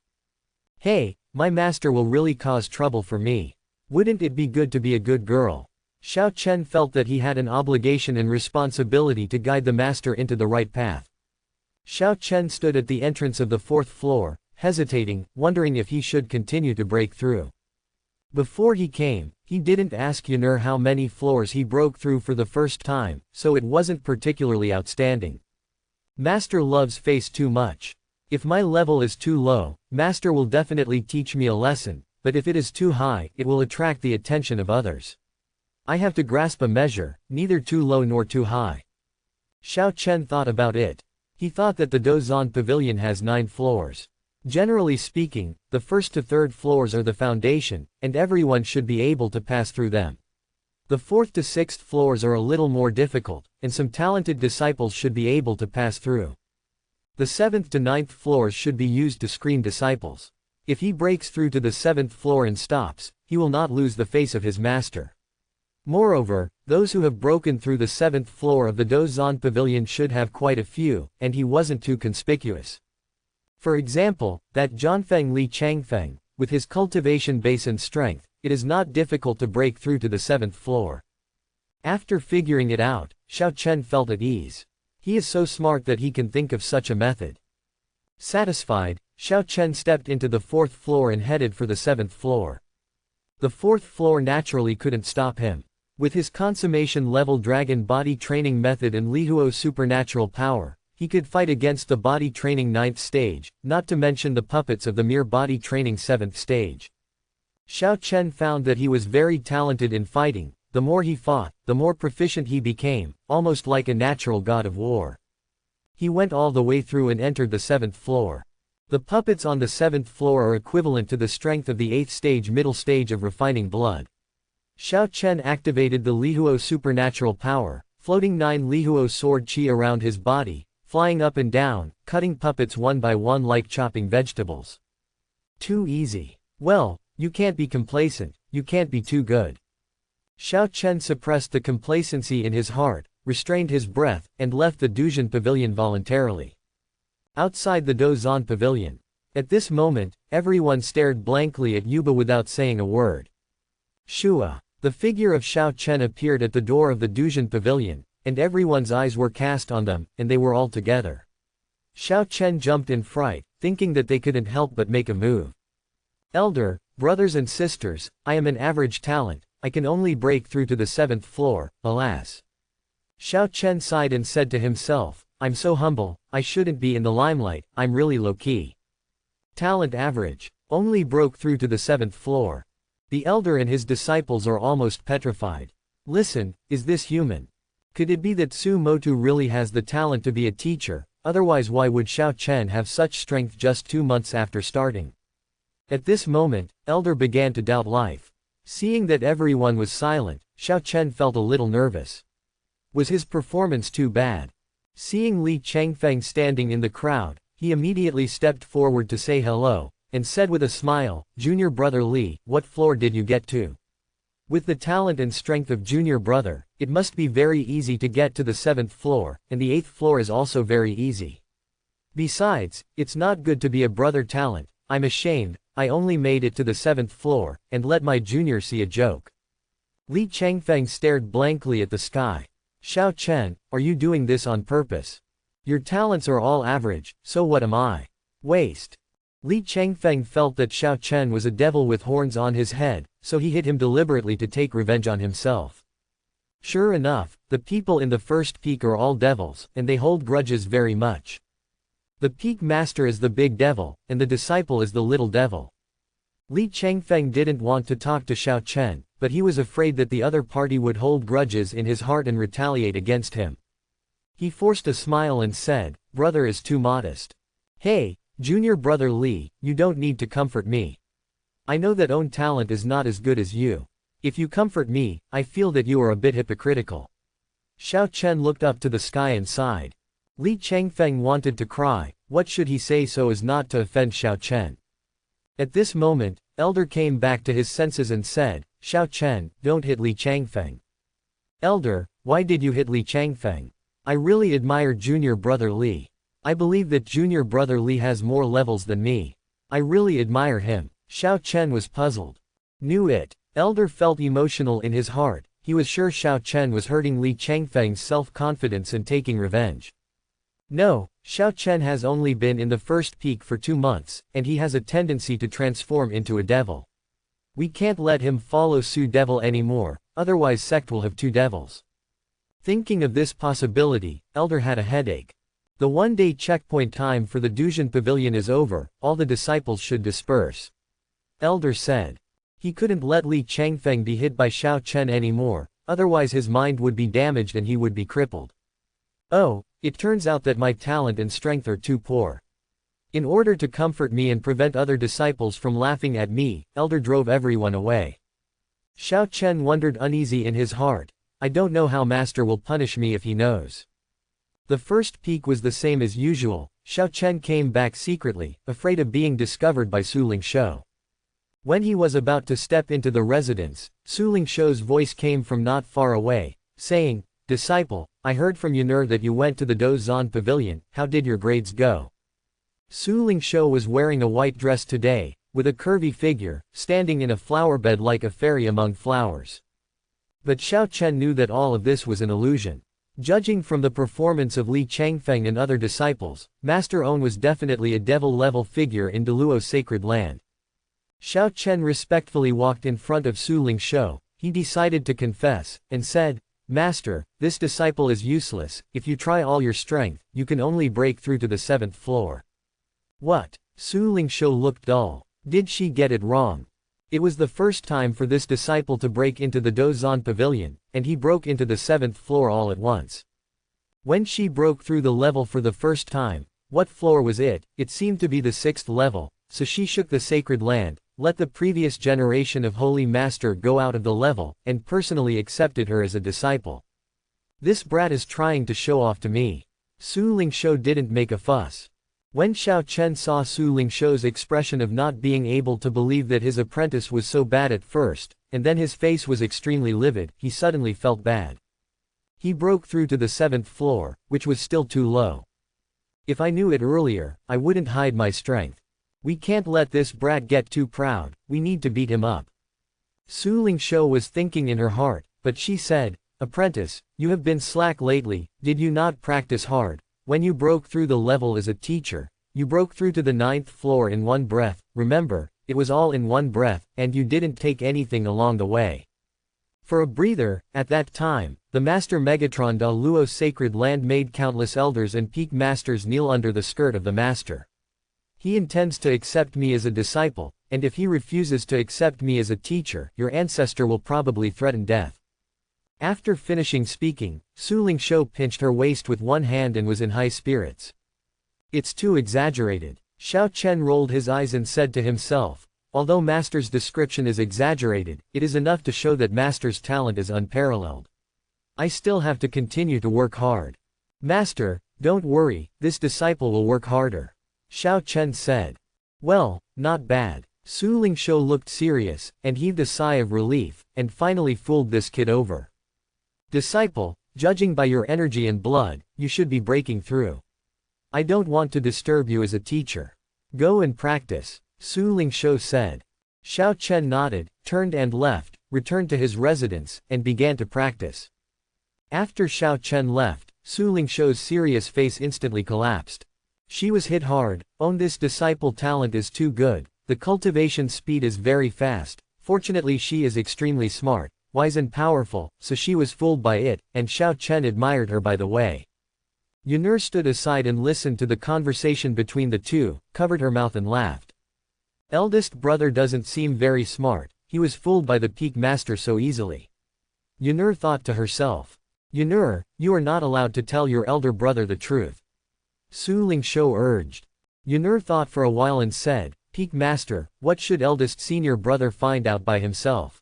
Hey, my master will really cause trouble for me. Wouldn't it be good to be a good girl? Xiao Chen felt that he had an obligation and responsibility to guide the master into the right path. Xiao Chen stood at the entrance of the 4th floor, hesitating, wondering if he should continue to break through. Before he came, he didn't ask Yun'er how many floors he broke through for the first time, so it wasn't particularly outstanding. Master loves face too much. If my level is too low, Master will definitely teach me a lesson, but if it is too high, it will attract the attention of others. I have to grasp a measure, neither too low nor too high. Xiao Chen thought about it. He thought that the Dozan Pavilion has 9 floors. Generally speaking, the 1st to 3rd floors are the foundation, and everyone should be able to pass through them. The 4th to 6th floors are a little more difficult, and some talented disciples should be able to pass through. The 7th to 9th floors should be used to screen disciples. If he breaks through to the 7th floor and stops, he will not lose the face of his master. Moreover, those who have broken through the 7th floor of the Dozan Pavilion should have quite a few, and he wasn't too conspicuous. For example, that Zhanfeng Li Changfeng, with his cultivation base and strength, it is not difficult to break through to the 7th floor. After figuring it out, Xiao Chen felt at ease. He is so smart that he can think of such a method. Satisfied, Xiao Chen stepped into the 4th floor and headed for the 7th floor. The 4th floor naturally couldn't stop him. With his consummation-level dragon body training method and Lihuo's supernatural power, he could fight against the body training 9th stage, not to mention the puppets of the mere body training 7th stage. Xiao Chen found that he was very talented in fighting. The more he fought, the more proficient he became, almost like a natural god of war. He went all the way through and entered the 7th floor. The puppets on the 7th floor are equivalent to the strength of the 8th stage middle stage of refining blood. Xiao Chen activated the Lihuo supernatural power, floating 9 Lihuo sword qi around his body, flying up and down, cutting puppets one by one like chopping vegetables. Too easy. Well, you can't be complacent, you can't be too good. Xiao Chen suppressed the complacency in his heart, restrained his breath, and left the Duzhan Pavilion voluntarily. Outside the Dozan Pavilion. At this moment, everyone stared blankly at Yuba without saying a word. Shua. The figure of Xiao Chen appeared at the door of the Duzhan Pavilion, and everyone's eyes were cast on them, and they were all together. Xiao Chen jumped in fright, thinking that they couldn't help but make a move. Elder, brothers and sisters, I am an average talent, I can only break through to the 7th floor, alas. Xiao Chen sighed and said to himself, I'm so humble, I shouldn't be in the limelight, I'm really low-key. Talent average, only broke through to the 7th floor. The elder and his disciples are almost petrified. Listen, is this human? Could it be that Su Motu really has the talent to be a teacher, otherwise why would Xiao Chen have such strength just 2 months after starting? At this moment, elder began to doubt life. Seeing that everyone was silent, Xiao Chen felt a little nervous. Was his performance too bad? Seeing Li Changfeng standing in the crowd, he immediately stepped forward to say hello, and said with a smile, Junior brother Li, what floor did you get to? With the talent and strength of junior brother, it must be very easy to get to the 7th floor, and the 8th floor is also very easy. Besides, it's not good to be a brother talent, I'm ashamed, I only made it to the 7th floor, and let my junior see a joke. Li Changfeng stared blankly at the sky. Xiao Chen, are you doing this on purpose? Your talents are all average, so what am I? Waste. Li Changfeng felt that Xiao Chen was a devil with horns on his head, so he hit him deliberately to take revenge on himself. Sure enough, the people in the first peak are all devils, and they hold grudges very much. The peak master is the big devil, and the disciple is the little devil. Li Changfeng didn't want to talk to Xiao Chen, but he was afraid that the other party would hold grudges in his heart and retaliate against him. He forced a smile and said, "Brother is too modest. Hey, junior brother Li, you don't need to comfort me. I know that own talent is not as good as you. If you comfort me, I feel that you are a bit hypocritical." Xiao Chen looked up to the sky and sighed. Li Changfeng wanted to cry. What should he say so as not to offend Xiao Chen? At this moment, Elder came back to his senses and said, "Xiao Chen, don't hit Li Changfeng." "Elder, why did you hit Li Changfeng? I really admire junior brother Li. I believe that junior brother Li has more levels than me. I really admire him." Xiao Chen was puzzled. Knew it. Elder felt emotional in his heart. He was sure Xiao Chen was hurting Li Changfeng's self-confidence and taking revenge. No, Xiao Chen has only been in the first peak for 2 months, and he has a tendency to transform into a devil. We can't let him follow Su Devil anymore, otherwise sect will have 2 devils. Thinking of this possibility, Elder had a headache. The one-day checkpoint time for the Dujin Pavilion is over, all the disciples should disperse. Elder said. He couldn't let Li Changfeng be hit by Xiao Chen anymore, otherwise his mind would be damaged and he would be crippled. Oh, it turns out that my talent and strength are too poor. In order to comfort me and prevent other disciples from laughing at me, Elder drove everyone away. Xiao Chen wondered uneasy in his heart. I don't know how Master will punish me if he knows. The first peak was the same as usual. Xiao Chen came back secretly, afraid of being discovered by Su Lingshou. When he was about to step into the residence, Su Lingshou's voice came from not far away, saying, "Disciple, I heard from Yun'er that you went to the Dozan Pavilion, how did your grades go?" Su Lingshou was wearing a white dress today, with a curvy figure, standing in a flower bed like a fairy among flowers. But Xiao Chen knew that all of this was an illusion. Judging from the performance of Li Changfeng and other disciples, Master On was definitely a devil-level figure in Deluo's sacred land. Xiao Chen respectfully walked in front of Su Lingshou. He decided to confess, and said, "Master, this disciple is useless. If you try all your strength, you can only break through to the 7th floor. What? Su Lingshou looked dull. Did she get it wrong? It was the first time for this disciple to break into the Dozan Pavilion, and he broke into the 7th floor all at once. When she broke through the level for the first time, what floor was it? It seemed to be the 6th level, so she shook the sacred land, let the previous generation of Holy Master go out of the level, and personally accepted her as a disciple. This brat is trying to show off to me." Su Lingshou didn't make a fuss. When Xiao Chen saw Su Lingshou's expression of not being able to believe that his apprentice was so bad at first, and then his face was extremely livid, he suddenly felt bad. He broke through to the 7th floor, which was still too low. If I knew it earlier, I wouldn't hide my strength. We can't let this brat get too proud, we need to beat him up. Su Lingshou was thinking in her heart, but she said, "Apprentice, you have been slack lately, did you not practice hard? When you broke through the level as a teacher, you broke through to the 9th floor in one breath, remember, it was all in one breath, and you didn't take anything along the way." For a breather, at that time, the Master Megatron Da Luo's sacred land made countless elders and peak masters kneel under the skirt of the Master. He intends to accept me as a disciple, and if he refuses to accept me as a teacher, your ancestor will probably threaten death. After finishing speaking, Su Lingshou pinched her waist with one hand and was in high spirits. It's too exaggerated. Xiao Chen rolled his eyes and said to himself, although Master's description is exaggerated, it is enough to show that Master's talent is unparalleled. I still have to continue to work hard. Master, don't worry, this disciple will work harder. Xiao Chen said. Well, not bad. Su Lingshou looked serious, and heaved a sigh of relief, and finally fooled this kid over. Disciple, judging by your energy and blood, you should be breaking through. I don't want to disturb you as a teacher. Go and practice, Su Lingshou said. Xiao Chen nodded, turned and left, returned to his residence, and began to practice. After Xiao Chen left, Su Lingshou's serious face instantly collapsed. She was hit hard. This disciple talent is too good. The cultivation speed is very fast. Fortunately she is extremely smart, wise and powerful, so she was fooled by it, and Xiao Chen admired her by the way. Yunur stood aside and listened to the conversation between the two, covered her mouth and laughed. Eldest brother doesn't seem very smart, he was fooled by the peak master so easily. Yunur thought to herself. Yunur, you are not allowed to tell your elder brother the truth. Su Lingshou urged. Yunur thought for a while and said, Peak master, what should eldest senior brother find out by himself?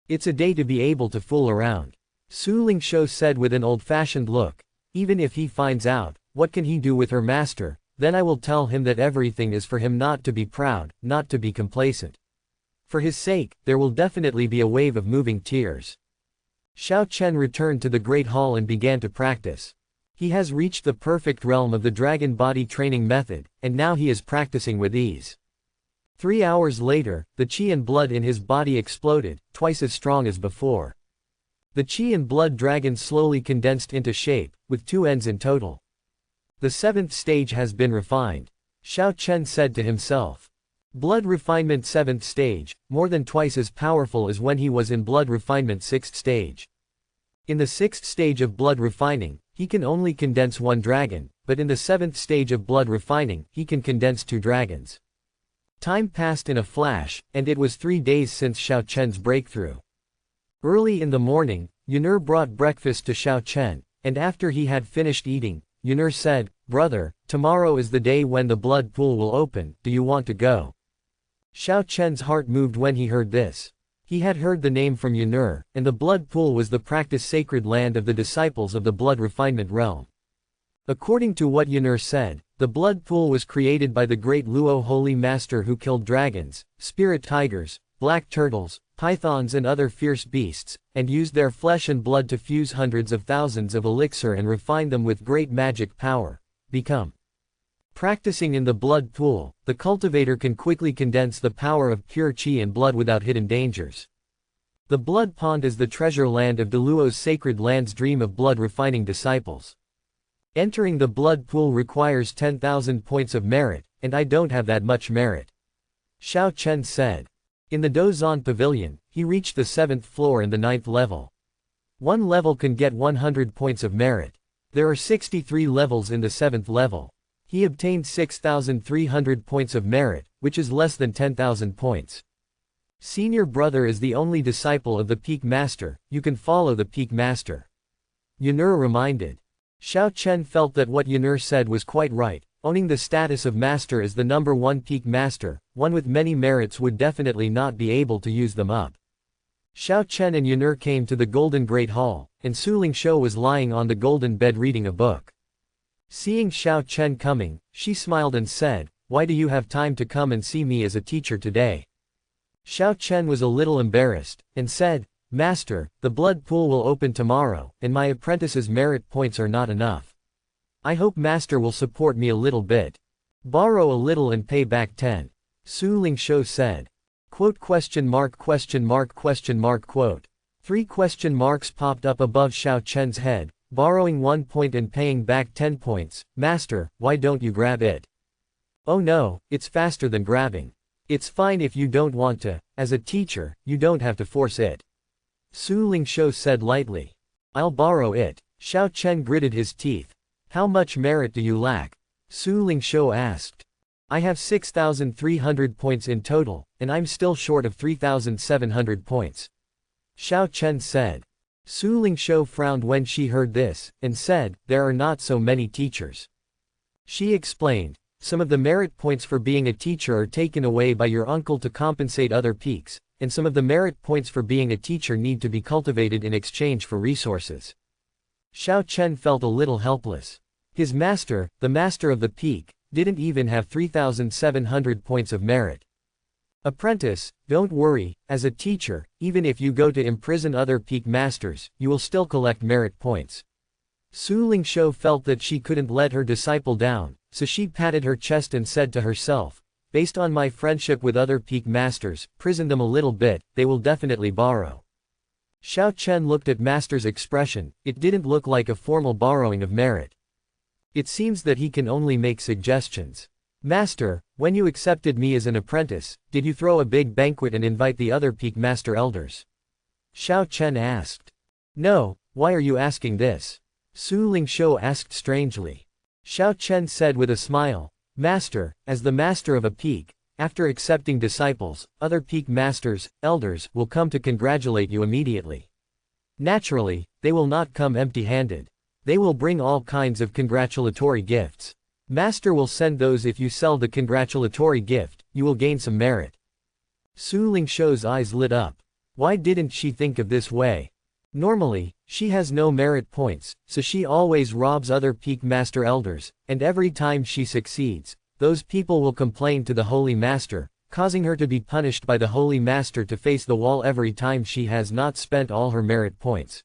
It's a day to be able to fool around. Su Lingshou said with an old-fashioned look. Even if he finds out, what can he do with her master? Then I will tell him that everything is for him, not to be proud, not to be complacent. For his sake, there will definitely be a wave of moving tears. Xiao Chen returned to the Great Hall and began to practice. He has reached the perfect realm of the dragon body training method, and now he is practicing with ease. 3 hours later, the qi and blood in his body exploded, twice as strong as before. The qi and blood dragon slowly condensed into shape, with 2 ends in total. The 7th stage has been refined. Xiao Chen said to himself. Blood refinement 7th stage, more than twice as powerful as when he was in blood refinement 6th stage. In the 6th stage of blood refining, he can only condense 1 dragon, but in the 7th stage of blood refining, he can condense 2 dragons. Time passed in a flash, and it was 3 days since Xiao Chen's breakthrough. Early in the morning, Yunur brought breakfast to Xiao Chen, and after he had finished eating, Yunur said, Brother, tomorrow is the day when the blood pool will open, do you want to go? Xiao Chen's heart moved when he heard this. He had heard the name from Yunur, and the blood pool was the practice sacred land of the disciples of the blood refinement realm. According to what Yunur said, the blood pool was created by the great Luo holy master who killed dragons, spirit tigers, black turtles, pythons and other fierce beasts, and used their flesh and blood to fuse hundreds of thousands of elixir and refine them with great magic power. Become. Practicing in the blood pool, the cultivator can quickly condense the power of pure qi and blood without hidden dangers. The blood pond is the treasure land of Deluo's sacred land's dream of blood refining disciples. Entering the blood pool requires 10,000 points of merit, and I don't have that much merit. Xiao Chen said. In the Dozan Pavilion, he reached the 7th floor and the 9th level. One level can get 100 points of merit. There are 63 levels in the 7th level. He obtained 6,300 points of merit, which is less than 10,000 points. Senior brother is the only disciple of the Peak Master, you can follow the Peak Master. Yunur reminded. Xiao Chen felt that what Yunur said was quite right. Owning the status of master as the number 1 peak master, one with many merits would definitely not be able to use them up. Xiao Chen and Yunur came to the Golden Great Hall, and Su Lingshou was lying on the golden bed reading a book. Seeing Xiao Chen coming, she smiled and said, Why do you have time to come and see me as a teacher today? Xiao Chen was a little embarrassed, and said, Master, the blood pool will open tomorrow, and my apprentice's merit points are not enough. I hope Master will support me a little bit. Borrow a little and pay back 10. Su Lingshou said. Quote question mark question mark question mark quote. 3 question marks popped up above Xiao Chen's head, borrowing 1 point and paying back 10 points. Master, why don't you grab it? Oh no, it's faster than grabbing. It's fine if you don't want to, as a teacher, you don't have to force it. Su Lingshou said lightly. I'll borrow it. Xiao Chen gritted his teeth. How much merit do you lack? Su Lingshou asked. I have 6,300 points in total, and I'm still short of 3,700 points. Xiao Chen said. Su Lingshou frowned when she heard this, and said, There are not so many teachers. She explained. Some of the merit points for being a teacher are taken away by your uncle to compensate other peaks, and some of the merit points for being a teacher need to be cultivated in exchange for resources. Xiao Chen felt a little helpless. His master, the master of the peak, didn't even have 3,700 points of merit. Apprentice, don't worry, as a teacher, even if you go to imprison other peak masters, you will still collect merit points. Su Lingshou felt that she couldn't let her disciple down, so she patted her chest and said to herself, Based on my friendship with other peak masters, prison them a little bit, they will definitely borrow. Xiao Chen looked at master's expression, it didn't look like a formal borrowing of merit. It seems that he can only make suggestions. Master, when you accepted me as an apprentice, did you throw a big banquet and invite the other peak master elders? Xiao Chen asked. No, why are you asking this? Su Lingshou asked strangely. Xiao Chen said with a smile, Master, as the master of a peak, after accepting disciples, other peak masters, elders, will come to congratulate you immediately. Naturally, they will not come empty-handed. They will bring all kinds of congratulatory gifts. Master will send those. If you sell the congratulatory gift, you will gain some merit. Su Lingshou's eyes lit up. Why didn't she think of this way? Normally, she has no merit points, so she always robs other peak master elders, and every time she succeeds, those people will complain to the Holy Master, causing her to be punished by the Holy Master to face the wall every time she has not spent all her merit points.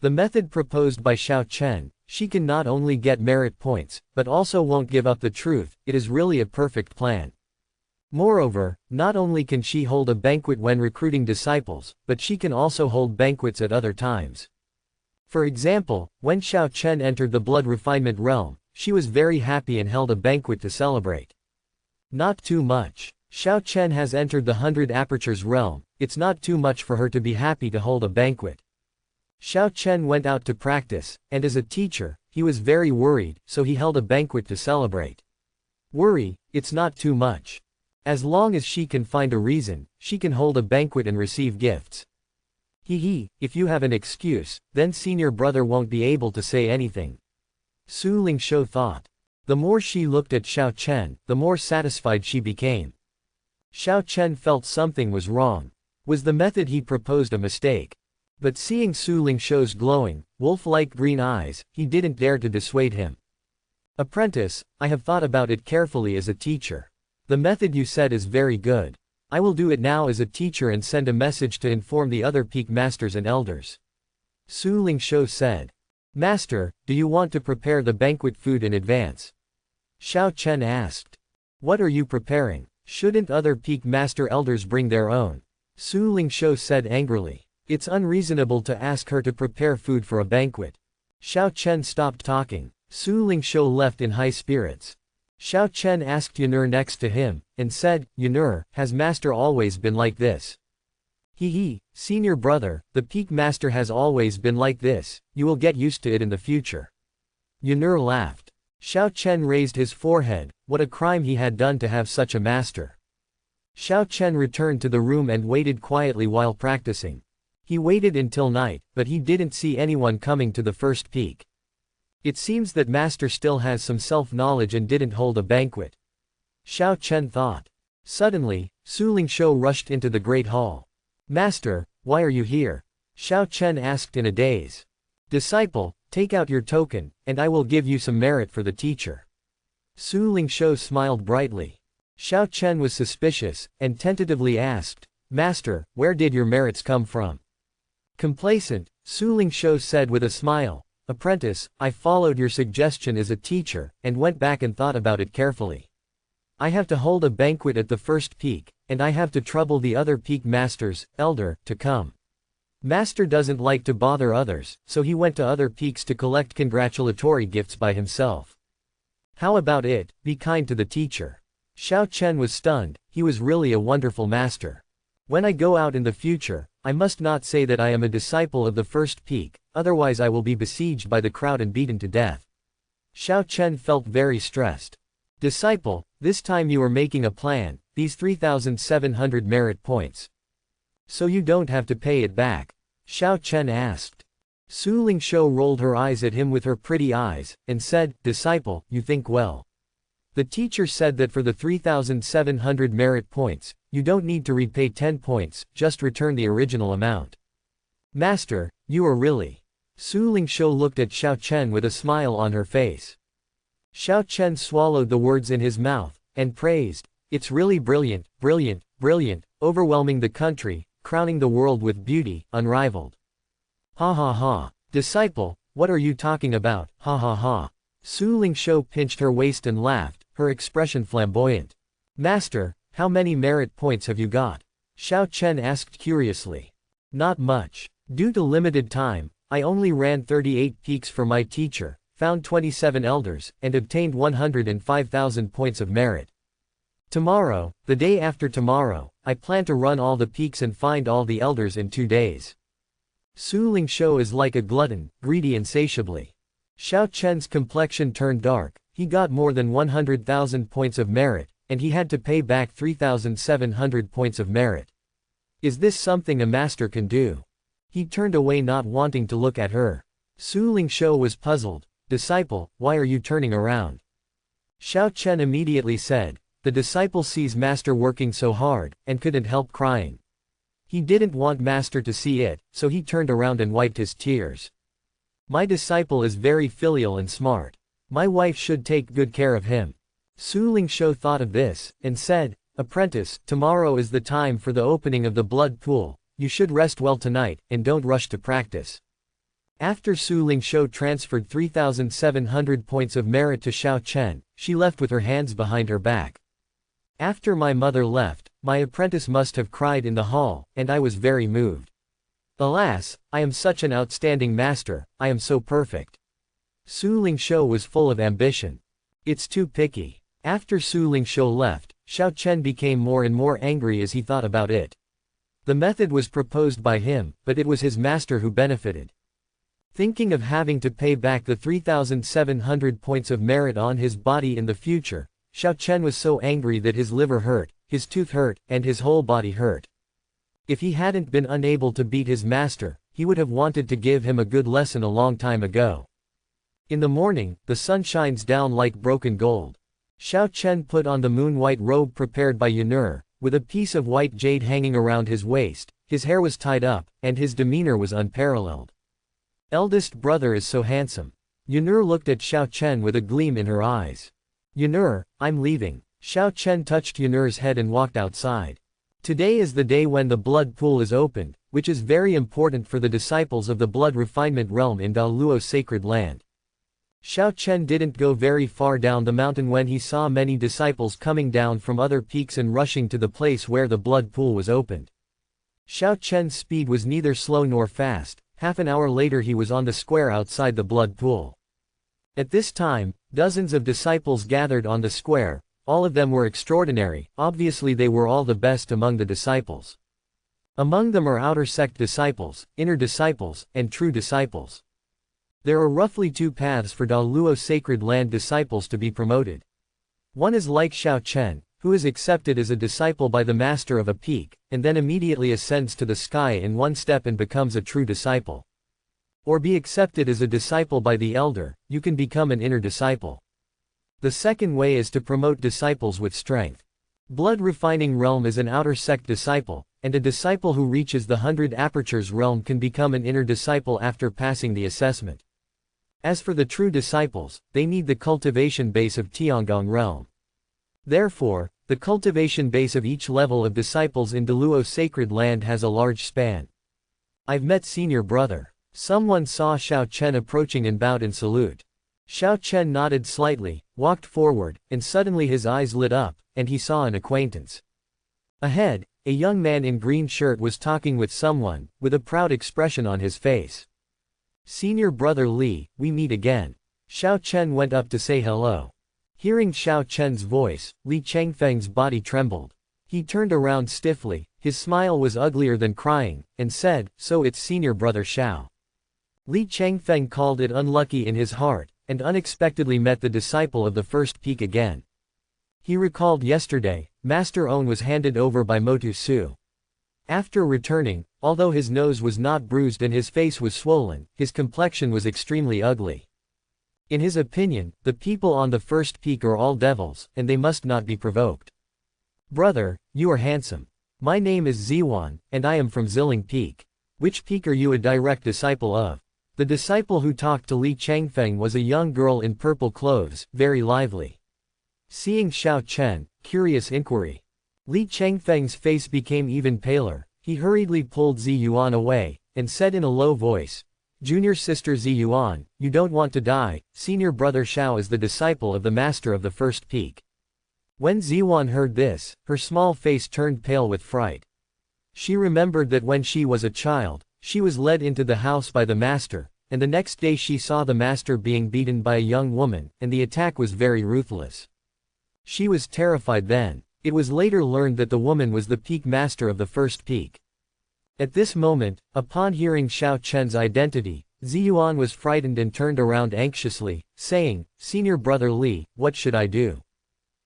The method proposed by Xiao Chen, she can not only get merit points, but also won't give up the truth. It is really a perfect plan. Moreover, not only can she hold a banquet when recruiting disciples, but she can also hold banquets at other times. For example, when Xiao Chen entered the blood refinement realm, she was very happy and held a banquet to celebrate. Not too much. Xiao Chen has entered the 100 Apertures realm, it's not too much for her to be happy to hold a banquet. Xiao Chen went out to practice, and as a teacher, he was very worried, so he held a banquet to celebrate. Worry, it's not too much. As long as she can find a reason, she can hold a banquet and receive gifts. If you have an excuse, then senior brother won't be able to say anything. Su Lingshou thought. The more she looked at Xiao Chen, the more satisfied she became. Xiao Chen felt something was wrong. Was the method he proposed a mistake? But seeing Su Lingshou's glowing, wolf-like green eyes, he didn't dare to dissuade him. Apprentice, I have thought about it carefully as a teacher. The method you said is very good. I will do it now as a teacher and send a message to inform the other peak masters and elders. Su Lingshou said. Master, do you want to prepare the banquet food in advance? Xiao Chen asked. What are you preparing? Shouldn't other peak master elders bring their own? Su Lingshou said angrily. It's unreasonable to ask her to prepare food for a banquet. Xiao Chen stopped talking. Su Lingshou left in high spirits. Xiao Chen asked Yun'er next to him, and said, Yun'er, has master always been like this? Senior brother, the peak master has always been like this, you will get used to it in the future. Yun'er laughed. Xiao Chen raised his forehead, what a crime he had done to have such a master. Xiao Chen returned to the room and waited quietly while practicing. He waited until night, but he didn't see anyone coming to the first peak. It seems that master still has some self-knowledge and didn't hold a banquet. Xiao Chen thought. Suddenly, Su Lingshou rushed into the great hall. Master, why are you here? Xiao Chen asked in a daze. Disciple, take out your token, and I will give you some merit for the teacher. Su Lingshou smiled brightly. Xiao Chen was suspicious, and tentatively asked, Master, where did your merits come from? Complacent, Su Lingshou said with a smile, Apprentice, I followed your suggestion as a teacher, and went back and thought about it carefully. I have to hold a banquet at the first peak, and I have to trouble the other peak masters, elder, to come. Master doesn't like to bother others, so he went to other peaks to collect congratulatory gifts by himself. How about it, be kind to the teacher. Xiao Chen was stunned, he was really a wonderful master. When I go out in the future, I must not say that I am a disciple of the first peak, otherwise I will be besieged by the crowd and beaten to death. Xiao Chen felt very stressed. Disciple, this time you are making a plan, these 3,700 merit points. So you don't have to pay it back? Xiao Chen asked. Su Lingshou rolled her eyes at him with her pretty eyes, and said, Disciple, you think well. The teacher said that for the 3,700 merit points, you don't need to repay 10 points, just return the original amount. Master, you are really. Su Lingshou looked at Xiao Chen with a smile on her face. Xiao Chen swallowed the words in his mouth, and praised, It's really brilliant, brilliant, brilliant, overwhelming the country, crowning the world with beauty, unrivaled. Ha ha ha. Disciple, what are you talking about, ha ha ha. Su Lingshou pinched her waist and laughed, her expression flamboyant. Master, how many merit points have you got? Xiao Chen asked curiously. Not much. Due to limited time, I only ran 38 peaks for my teacher, found 27 elders, and obtained 105,000 points of merit. Tomorrow, the day after tomorrow, I plan to run all the peaks and find all the elders in 2 days. Su Lingshou is like a glutton, greedy insatiably. Xiao Chen's complexion turned dark, he got more than 100,000 points of merit, and he had to pay back 3,700 points of merit. Is this something a master can do? He turned away not wanting to look at her. Su Lingshou was puzzled. Disciple, why are you turning around? Xiao Chen immediately said. The disciple sees master working so hard, and couldn't help crying. He didn't want master to see it, so he turned around and wiped his tears. My disciple is very filial and smart. My wife should take good care of him. Su Lingshou thought of this, and said, Apprentice, tomorrow is the time for the opening of the blood pool, you should rest well tonight, and don't rush to practice. After Su Lingshou transferred 3,700 points of merit to Xiao Chen, she left with her hands behind her back. After my mother left, my apprentice must have cried in the hall, and I was very moved. Alas, I am such an outstanding master, I am so perfect. Su Lingshou was full of ambition. It's too picky. After Su Lingshou left, Xiao Chen became more and more angry as he thought about it. The method was proposed by him, but it was his master who benefited. Thinking of having to pay back the 3,700 points of merit on his body in the future, Xiao Chen was so angry that his liver hurt, his tooth hurt, and his whole body hurt. If he hadn't been unable to beat his master, he would have wanted to give him a good lesson a long time ago. In the morning, the sun shines down like broken gold. Xiao Chen put on the moon-white robe prepared by Yun'er, with a piece of white jade hanging around his waist, his hair was tied up, and his demeanor was unparalleled. Eldest brother is so handsome. Yun'er looked at Xiao Chen with a gleam in her eyes. Yun'er, I'm leaving. Xiao Chen touched Yun'er's head and walked outside. Today is the day when the blood pool is opened, which is very important for the disciples of the blood refinement realm in Daluo's sacred land. Xiao Chen didn't go very far down the mountain when he saw many disciples coming down from other peaks and rushing to the place where the blood pool was opened. Xiao Chen's speed was neither slow nor fast. Half an hour later he was on the square outside the blood pool. At this time, dozens of disciples gathered on the square. All of them were extraordinary, obviously they were all the best among the disciples. Among them are outer sect disciples, inner disciples, and true disciples. There are roughly 2 paths for Daluo's sacred land disciples to be promoted. One is like Xiao Chen, who is accepted as a disciple by the master of a peak, and then immediately ascends to the sky in one step and becomes a true disciple. Or be accepted as a disciple by the elder, you can become an inner disciple. The second way is to promote disciples with strength. Blood refining realm is an outer sect disciple, and a disciple who reaches the 100 apertures realm can become an inner disciple after passing the assessment. As for the true disciples, they need the cultivation base of Tiangong realm. Therefore, the cultivation base of each level of disciples in Daluo's sacred land has a large span. I've met senior brother. Someone saw Xiao Chen approaching and bowed in salute. Xiao Chen nodded slightly, walked forward, and suddenly his eyes lit up, and he saw an acquaintance. Ahead, a young man in green shirt was talking with someone, with a proud expression on his face. Senior brother Li, we meet again. Xiao Chen went up to say hello. Hearing Xiao Chen's voice, Li Changfeng's body trembled. He turned around stiffly, his smile was uglier than crying, and said, so it's senior brother Xiao. Li Changfeng called it unlucky in his heart, and unexpectedly met the disciple of the first peak again. He recalled yesterday, Master On was handed over by Motu Su. After returning, although his nose was not bruised and his face was swollen, his complexion was extremely ugly. In his opinion, the people on the first peak are all devils, and they must not be provoked. Brother, you are handsome. My name is Ziwan, and I am from Ziling Peak. Which peak are you a direct disciple of? The disciple who talked to Li Changfeng was a young girl in purple clothes, very lively. Seeing Xiao Chen, curious inquiry. Li Changfeng's face became even paler. He hurriedly pulled Zi Yuan away, and said in a low voice, Junior sister Zi Yuan, you don't want to die, senior brother Xiao is the disciple of the master of the first peak. When Ziwan heard this, her small face turned pale with fright. She remembered that when she was a child, she was led into the house by the master, and the next day she saw the master being beaten by a young woman, and the attack was very ruthless. She was terrified then. It was later learned that the woman was the peak master of the first peak. At this moment, upon hearing Xiao Chen's identity, Ziyuan was frightened and turned around anxiously, saying, "Senior brother Li, what should I do?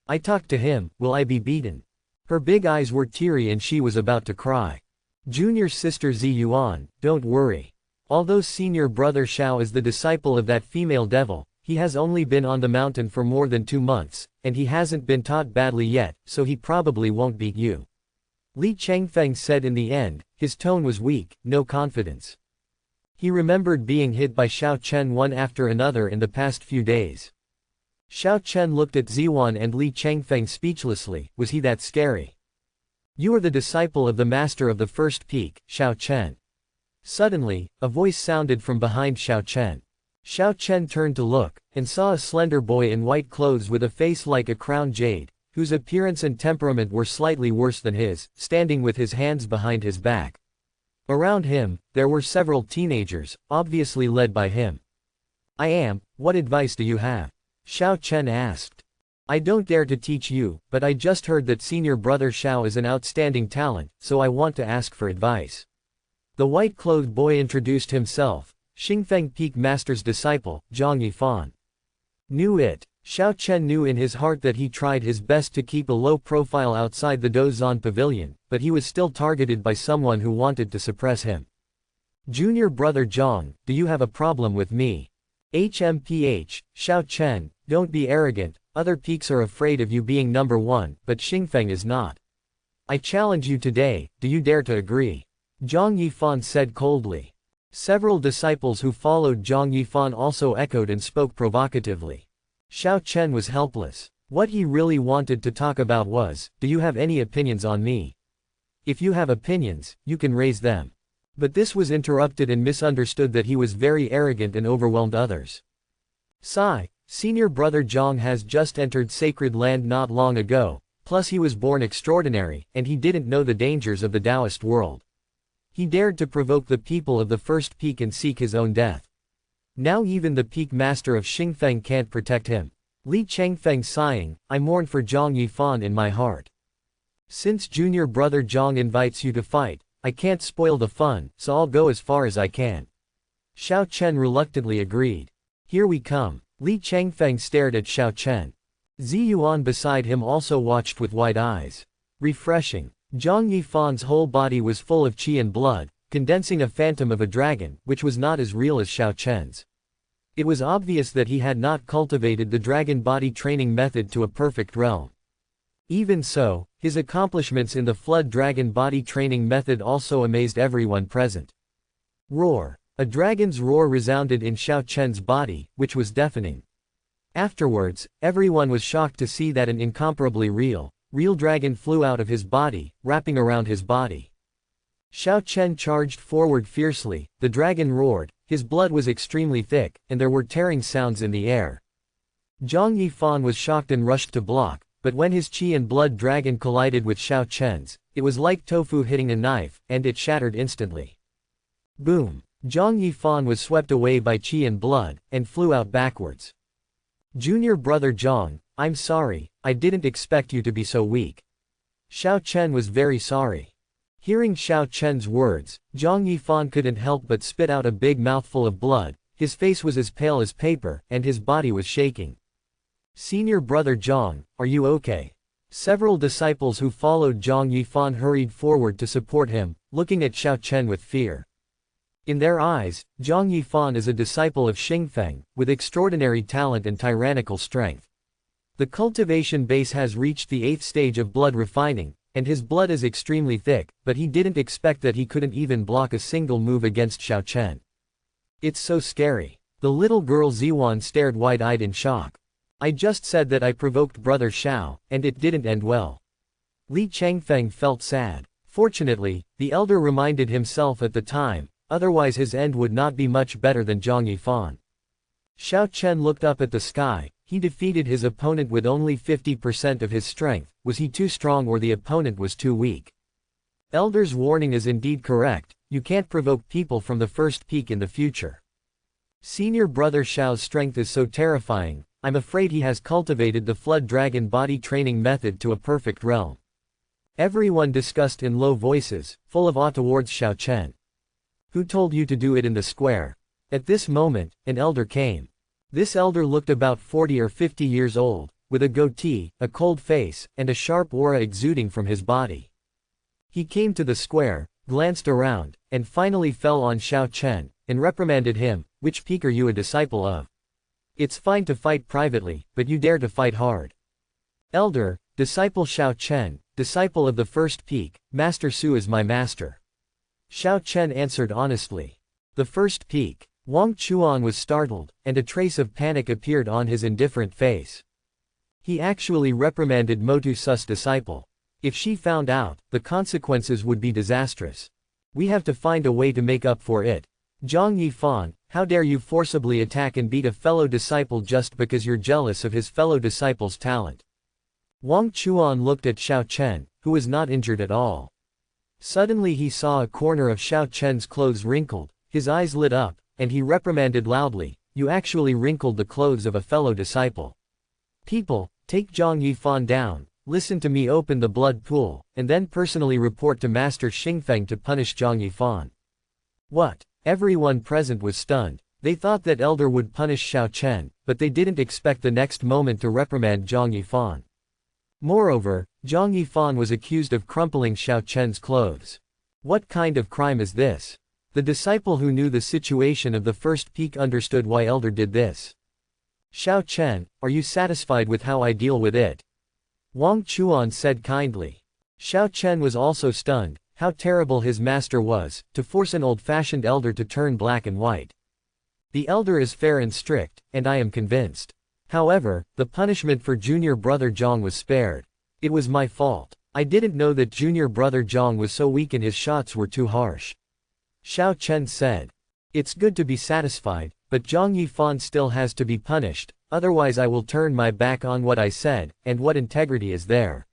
I talked to him, will I be beaten?" Her big eyes were teary and she was about to cry. Junior sister Ziyuan, don't worry. Although senior brother Xiao is the disciple of that female devil, he has only been on the mountain for more than 2 months, and he hasn't been taught badly yet, so he probably won't beat you. Li Changfeng said in the end, his tone was weak, no confidence. He remembered being hit by Xiao Chen one after another in the past few days. Xiao Chen looked at Ziyuan and Li Changfeng speechlessly. Was he that scary? You are the disciple of the master of the first peak, Xiao Chen. Suddenly, a voice sounded from behind Xiao Chen. Xiao Chen turned to look, and saw a slender boy in white clothes with a face like a crowned jade, whose appearance and temperament were slightly worse than his, standing with his hands behind his back. Around him, there were several teenagers, obviously led by him. What advice do you have? Xiao Chen asked. I don't dare to teach you, but I just heard that senior brother Xiao is an outstanding talent, so I want to ask for advice. The white-clothed boy introduced himself. Xingfeng Peak Master's disciple, Zhang Yifan. Knew it. Xiao Chen knew in his heart that he tried his best to keep a low profile outside the Dozan Pavilion, but he was still targeted by someone who wanted to suppress him. Junior brother Zhang, do you have a problem with me? HMPH, Xiao Chen, don't be arrogant, other peaks are afraid of you being number 1, but Xingfeng is not. I challenge you today, do you dare to agree? Zhang Yifan said coldly. Several disciples who followed Zhang Yifan also echoed and spoke provocatively. Xiao Chen was helpless. What he really wanted to talk about was, do you have any opinions on me? If you have opinions, you can raise them. But this was interrupted and misunderstood that he was very arrogant and overwhelmed others. Sigh, senior brother Zhang has just entered sacred land not long ago, plus he was born extraordinary, and he didn't know the dangers of the Taoist world. He dared to provoke the people of the first peak and seek his own death. Now even the peak master of Xingfeng can't protect him. Li Changfeng sighing, I mourn for Zhang Yifan in my heart. Since junior brother Zhang invites you to fight, I can't spoil the fun, so I'll go as far as I can. Xiao Chen reluctantly agreed. Here we come. Li Changfeng stared at Xiao Chen. Ziyuan beside him also watched with wide eyes. Refreshing. Zhang Yifan's whole body was full of qi and blood, condensing a phantom of a dragon, which was not as real as Xiao Chen's. It was obvious that he had not cultivated the dragon body training method to a perfect realm. Even so, his accomplishments in the flood dragon body training method also amazed everyone present. Roar. A dragon's roar resounded in Xiao Chen's body, which was deafening. Afterwards, everyone was shocked to see that an incomparably real dragon flew out of his body, wrapping around his body. Xiao Chen charged forward fiercely, the dragon roared, his blood was extremely thick, and there were tearing sounds in the air. Zhang Yifan was shocked and rushed to block, but when his qi and blood dragon collided with Xiao Chen's, it was like tofu hitting a knife, and it shattered instantly. Boom! Zhang Yifan was swept away by qi and blood, and flew out backwards. Junior brother Zhang, I'm sorry, I didn't expect you to be so weak. Xiao Chen was very sorry. Hearing Xiao Chen's words, Zhang Yifan couldn't help but spit out a big mouthful of blood, his face was as pale as paper, and his body was shaking. Senior brother Zhang, are you okay? Several disciples who followed Zhang Yifan hurried forward to support him, looking at Xiao Chen with fear. In their eyes, Zhang Yifan is a disciple of Xingfeng, with extraordinary talent and tyrannical strength. The cultivation base has reached the 8th stage of blood refining, and his blood is extremely thick, but he didn't expect that he couldn't even block a single move against Xiao Chen. It's so scary. The little girl Ziyuan stared wide-eyed in shock. I just said that I provoked brother Xiao, and it didn't end well. Li Changfeng felt sad. Fortunately, the elder reminded himself at the time, otherwise his end would not be much better than Zhang Yifan. Xiao Chen looked up at the sky. He defeated his opponent with only 50% of his strength. Was he too strong or the opponent was too weak? Elder's warning is indeed correct, you can't provoke people from the first peak in the future. Senior brother Xiao's strength is so terrifying, I'm afraid he has cultivated the flood dragon body training method to a perfect realm. Everyone discussed in low voices, full of awe towards Xiao Chen. Who told you to do it in the square? At this moment, an elder came. This elder looked about 40 or 50 years old, with a goatee, a cold face, and a sharp aura exuding from his body. He came to the square, glanced around, and finally fell on Xiao Chen, and reprimanded him. Which peak are you a disciple of? It's fine to fight privately, but you dare to fight hard. Elder, disciple Xiao Chen, disciple of the first peak, Master Su is my master. Xiao Chen answered honestly. The first peak. Wang Chuan was startled, and a trace of panic appeared on his indifferent face. He actually reprimanded Motu Su's disciple. If she found out, the consequences would be disastrous. We have to find a way to make up for it. Zhang Yifan, how dare you forcibly attack and beat a fellow disciple just because you're jealous of his fellow disciple's talent? Wang Chuan looked at Xiao Chen, who was not injured at all. Suddenly he saw a corner of Xiao Chen's clothes wrinkled, his eyes lit up, and he reprimanded loudly, you actually wrinkled the clothes of a fellow disciple. People, take Zhang Yifan down, listen to me open the blood pool, and then personally report to Master Xingfeng to punish Zhang Yifan. What? Everyone present was stunned. They thought that elder would punish Xiao Chen, but they didn't expect the next moment to reprimand Zhang Yifan. Moreover, Zhang Yifan was accused of crumpling Xiao Chen's clothes. What kind of crime is this? The disciple who knew the situation of the first peak understood why elder did this. Xiao Chen, are you satisfied with how I deal with it? Wang Chuan said kindly. Xiao Chen was also stunned. How terrible his master was, to force an old-fashioned elder to turn black and white. The elder is fair and strict, and I am convinced. However, the punishment for junior brother Zhang was spared. It was my fault. I didn't know that junior brother Zhang was so weak and his shots were too harsh. Xiao Chen said. It's good to be satisfied, but Zhang Yifan still has to be punished, otherwise I will turn my back on what I said, and what integrity is there?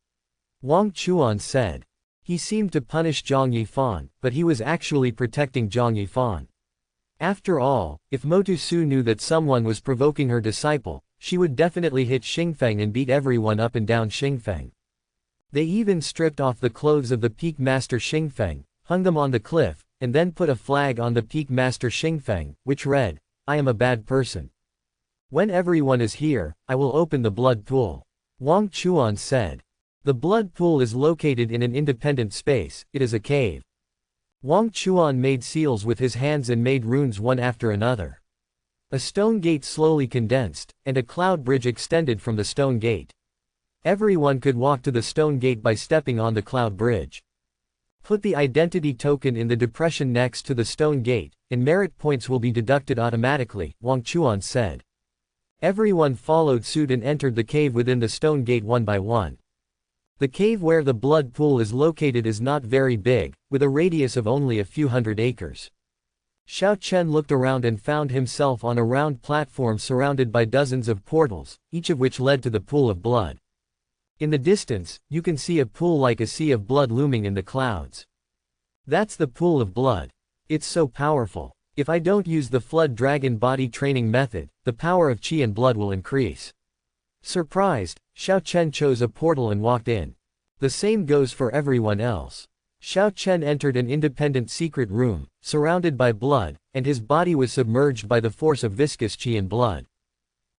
Wang Chuan said. He seemed to punish Zhang Yifan, but he was actually protecting Zhang Yifan. After all, if Motu Su knew that someone was provoking her disciple, she would definitely hit Xingfeng and beat everyone up and down Xingfeng. They even stripped off the clothes of the peak master Xingfeng, hung them on the cliff, and then put a flag on the peak master Xingfeng, which read, I am a bad person. When everyone is here, I will open the blood pool. Wang Chuan said. The blood pool is located in an independent space, it is a cave. Wang Chuan made seals with his hands and made runes one after another. A stone gate slowly condensed, and a cloud bridge extended from the stone gate. Everyone could walk to the stone gate by stepping on the cloud bridge. Put the identity token in the depression next to the stone gate, and merit points will be deducted automatically, Wang Chuan said. Everyone followed suit and entered the cave within the stone gate one by one. The cave where the blood pool is located is not very big, with a radius of only a few hundred acres. Xiao Chen looked around and found himself on a round platform surrounded by dozens of portals, each of which led to the pool of blood. In the distance, you can see a pool like a sea of blood looming in the clouds. That's the pool of blood. It's so powerful. If I don't use the flood dragon body training method, the power of qi and blood will increase. Surprised, Xiao Chen chose a portal and walked in. The same goes for everyone else. Xiao Chen entered an independent secret room, surrounded by blood, and his body was submerged by the force of viscous qi and blood.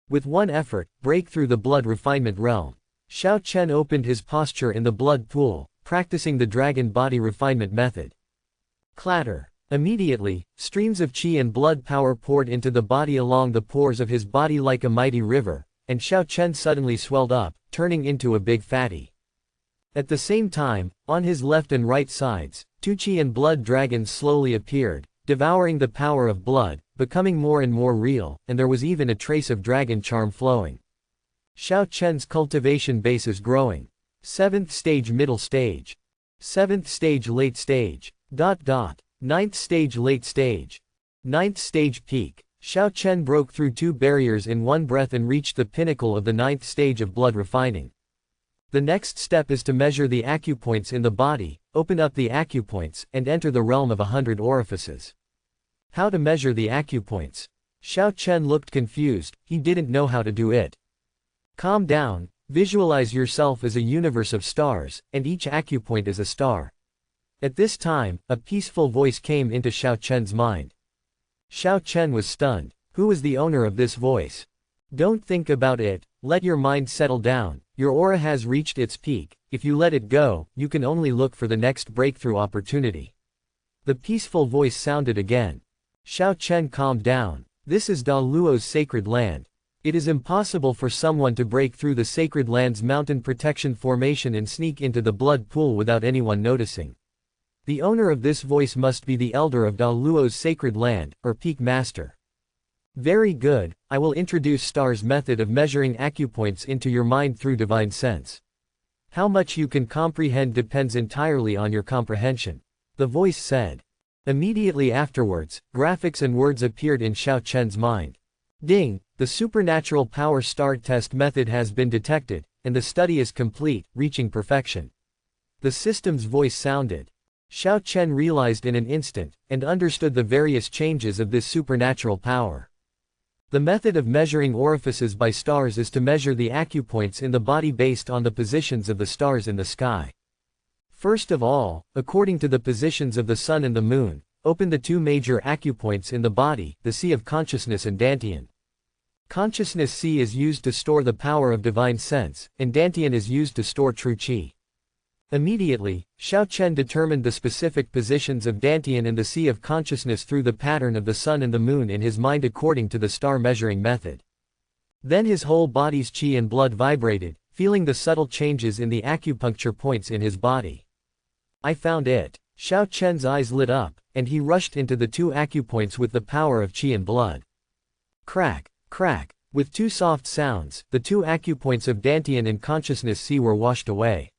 With one effort, break through the blood refinement realm. Xiao Chen opened his posture in the blood pool, practicing the dragon body refinement method. Clatter. Immediately, streams of qi and blood power poured into the body along the pores of his body like a mighty river, and Xiao Chen suddenly swelled up, turning into a big fatty. At the same time, on his left and right sides, two qi and blood dragons slowly appeared, devouring the power of blood, becoming more and more real, and there was even a trace of dragon charm flowing. Xiao Chen's cultivation base is growing. 7th stage middle stage. 7th stage late stage. 9th stage late stage. 9th stage peak. Xiao Chen broke through two barriers in one breath and reached the pinnacle of the 9th stage of blood refining. The next step is to measure the acupoints in the body, open up the acupoints, and enter the realm of 100 orifices. How to measure the acupoints? Xiao Chen looked confused, he didn't know how to do it. Calm down, visualize yourself as a universe of stars, and each acupoint is a star. At this time, a peaceful voice came into Xiao Chen's mind. Xiao Chen was stunned. Who was the owner of this voice? Don't think about it, let your mind settle down, your aura has reached its peak, if you let it go, you can only look for the next breakthrough opportunity. The peaceful voice sounded again. Xiao Chen calmed down. This is Da Luo's sacred land. It is impossible for someone to break through the sacred land's mountain protection formation and sneak into the blood pool without anyone noticing. The owner of this voice must be the elder of Da Luo's sacred land, or peak master. Very good, I will introduce Star's method of measuring acupoints into your mind through divine sense. How much you can comprehend depends entirely on your comprehension, the voice said. Immediately afterwards, graphics and words appeared in Xiao Chen's mind. Ding, the supernatural power star test method has been detected, and the study is complete, reaching perfection. The system's voice sounded. Xiao Chen realized in an instant, and understood the various changes of this supernatural power. The method of measuring orifices by stars is to measure the acupoints in the body based on the positions of the stars in the sky. First of all, according to the positions of the sun and the moon, open the two major acupoints in the body, the sea of consciousness and dantian. Consciousness sea is used to store the power of divine sense, and dantian is used to store true qi. Immediately, Xiao Chen determined the specific positions of dantian and the sea of consciousness through the pattern of the sun and the moon in his mind according to the star measuring method. Then his whole body's qi and blood vibrated, feeling the subtle changes in the acupuncture points in his body. I found it. Xiao Chen's eyes lit up, and he rushed into the two acupoints with the power of qi and blood. Crack, crack, with two soft sounds, the two acupoints of dantian and consciousness sea were washed away.